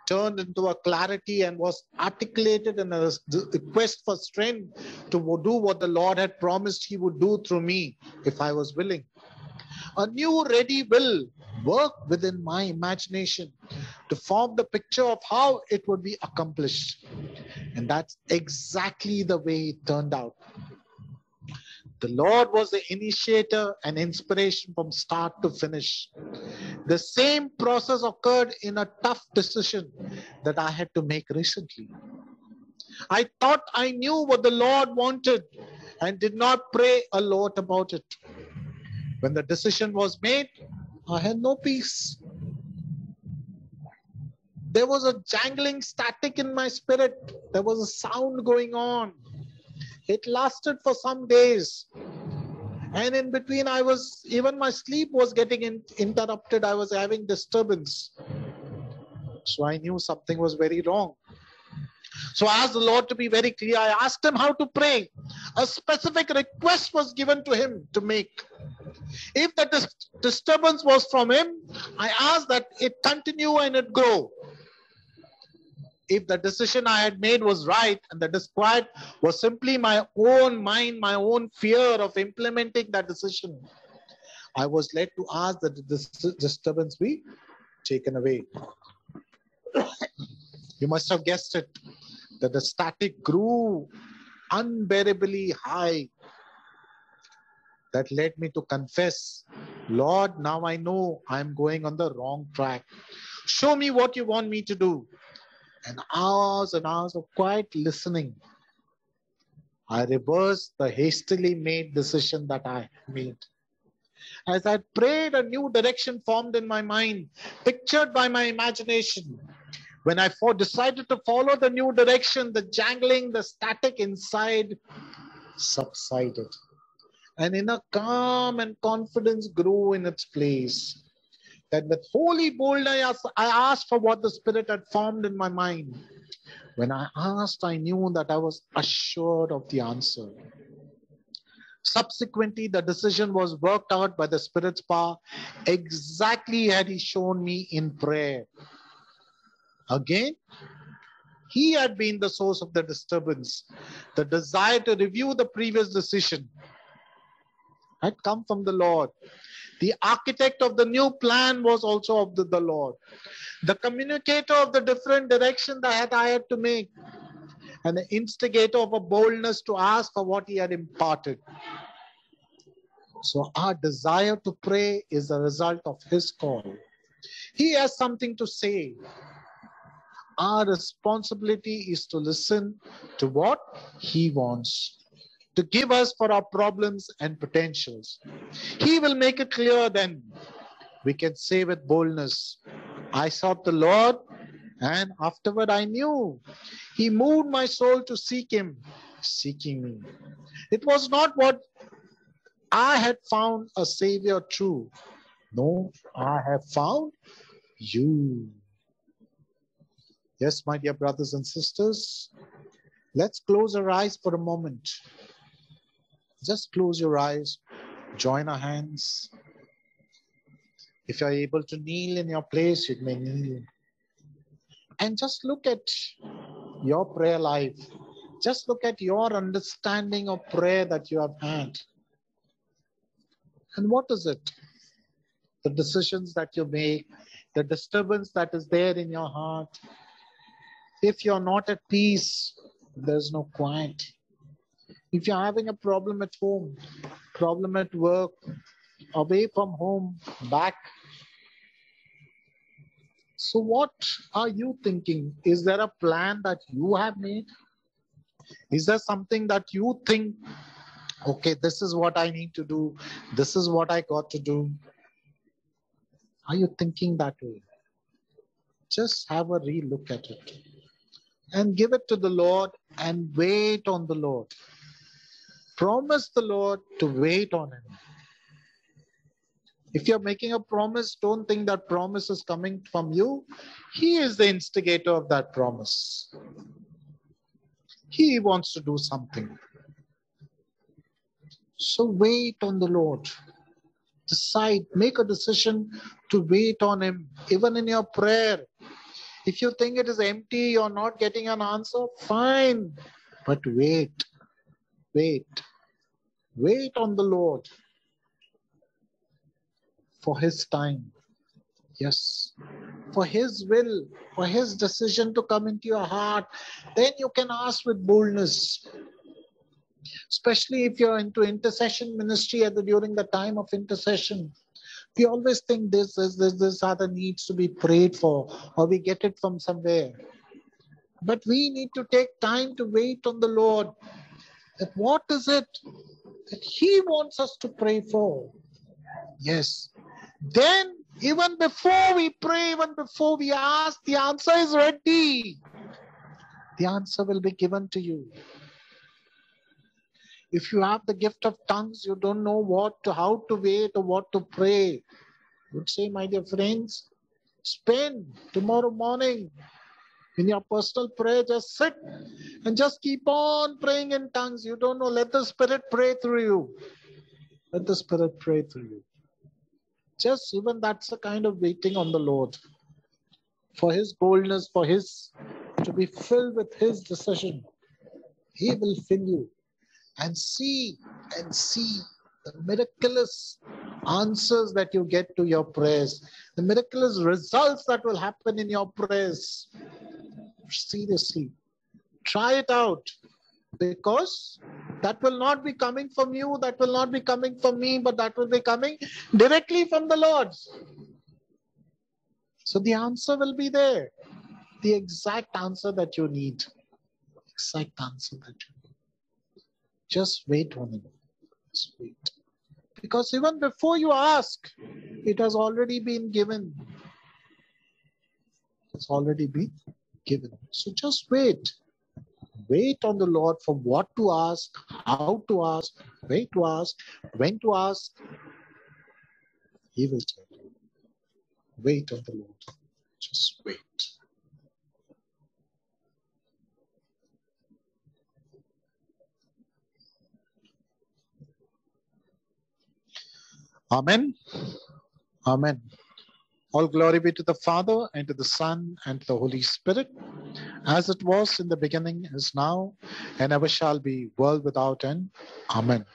turned into a clarity and was articulated in a request for strength to do what the Lord had promised he would do through me if I was willing. A new ready will worked within my imagination to form the picture of how it would be accomplished. And that's exactly the way it turned out. The Lord was the initiator and inspiration from start to finish. The same process occurred in a tough decision that I had to make recently. I thought I knew what the Lord wanted and did not pray a lot about it. When the decision was made, I had no peace. There was a jangling static in my spirit. There was a sound going on. It lasted for some days. And in between, even my sleep was getting interrupted. I was having disturbance. So I knew something was very wrong. So I asked the Lord to be very clear. I asked him how to pray. A specific request was given to him to make. If the disturbance was from him, I asked that it continue and it grow. If the decision I had made was right and the disquiet was simply my own mind, my own fear of implementing that decision, I was led to ask that the disturbance be taken away. You must have guessed it, that the static grew unbearably high. That led me to confess, Lord, now I know I'm going on the wrong track. Show me what you want me to do. And hours of quiet listening, I reversed the hastily made decision that I made. As I prayed, a new direction formed in my mind, pictured by my imagination. When I decided to follow the new direction, the jangling, the static inside subsided. And inner calm and confidence grew in its place. That with holy boldness, I asked for what the Spirit had formed in my mind. When I asked, I knew that I was assured of the answer. Subsequently, the decision was worked out by the Spirit's power, exactly as He shown me in prayer. Again, He had been the source of the disturbance. The desire to review the previous decision had come from the Lord. The architect of the new plan was also of the Lord. The communicator of the different direction that I had to make. And the instigator of a boldness to ask for what He had imparted. So our desire to pray is a result of His call. He has something to say. Our responsibility is to listen to what He wants to give us for our problems and potentials. He will make it clear then. We can say with boldness, I sought the Lord and afterward I knew. He moved my soul to seek Him, seeking me. It was not what I had found a Savior true. No, I have found you. Yes, my dear brothers and sisters, let's close our eyes for a moment. Just close your eyes, join our hands. If you're able to kneel in your place, you may kneel. And just look at your prayer life. Just look at your understanding of prayer that you have had. And what is it? The decisions that you make, the disturbance that is there in your heart. If you're not at peace, there's no quiet. If you're having a problem at home, problem at work, away from home, back. So what are you thinking? Is there a plan that you have made? Is there something that you think, okay, this is what I need to do. This is what I got to do. Are you thinking that way? Just have a re-look at it. And give it to the Lord and wait on the Lord. Promise the Lord to wait on Him. If you're making a promise, don't think that promise is coming from you. He is the instigator of that promise. He wants to do something. So wait on the Lord. Decide, make a decision to wait on Him, even in your prayer. If you think it is empty, you're not getting an answer, fine. But wait. Wait on the Lord for His time. Yes, for His will, for His decision to come into your heart. Then you can ask with boldness. Especially if you're into intercession ministry during the time of intercession. We always think this other needs to be prayed for, or we get it from somewhere. But we need to take time to wait on the Lord. That what is it that He wants us to pray for? Yes. Then, even before we pray, even before we ask, the answer is ready. The answer will be given to you. If you have the gift of tongues, you don't know how to wait or what to pray. I would say, my dear friends, spend tomorrow morning in your personal prayer. Just sit and just keep on praying in tongues. You don't know. Let the Spirit pray through you. Let the Spirit pray through you. Just even that's a kind of waiting on the Lord. For His boldness, for His to be filled with His decision. He will fill you. And see the miraculous answers that you get to your prayers. The miraculous results that will happen in your prayers. Seriously. Try it out. Because that will not be coming from you, that will not be coming from me, but that will be coming directly from the Lord. So the answer will be there. The exact answer that you need. Exact answer that you need. Just wait on Him. Just wait. Because even before you ask, it has already been given. It's already been given. So just wait. Wait on the Lord for what to ask, how to ask, where to ask, when to ask. He will tell you. Wait on the Lord. Just wait. Amen. Amen. All glory be to the Father, and to the Son, and to the Holy Spirit, as it was in the beginning, is now, and ever shall be, world without end. Amen.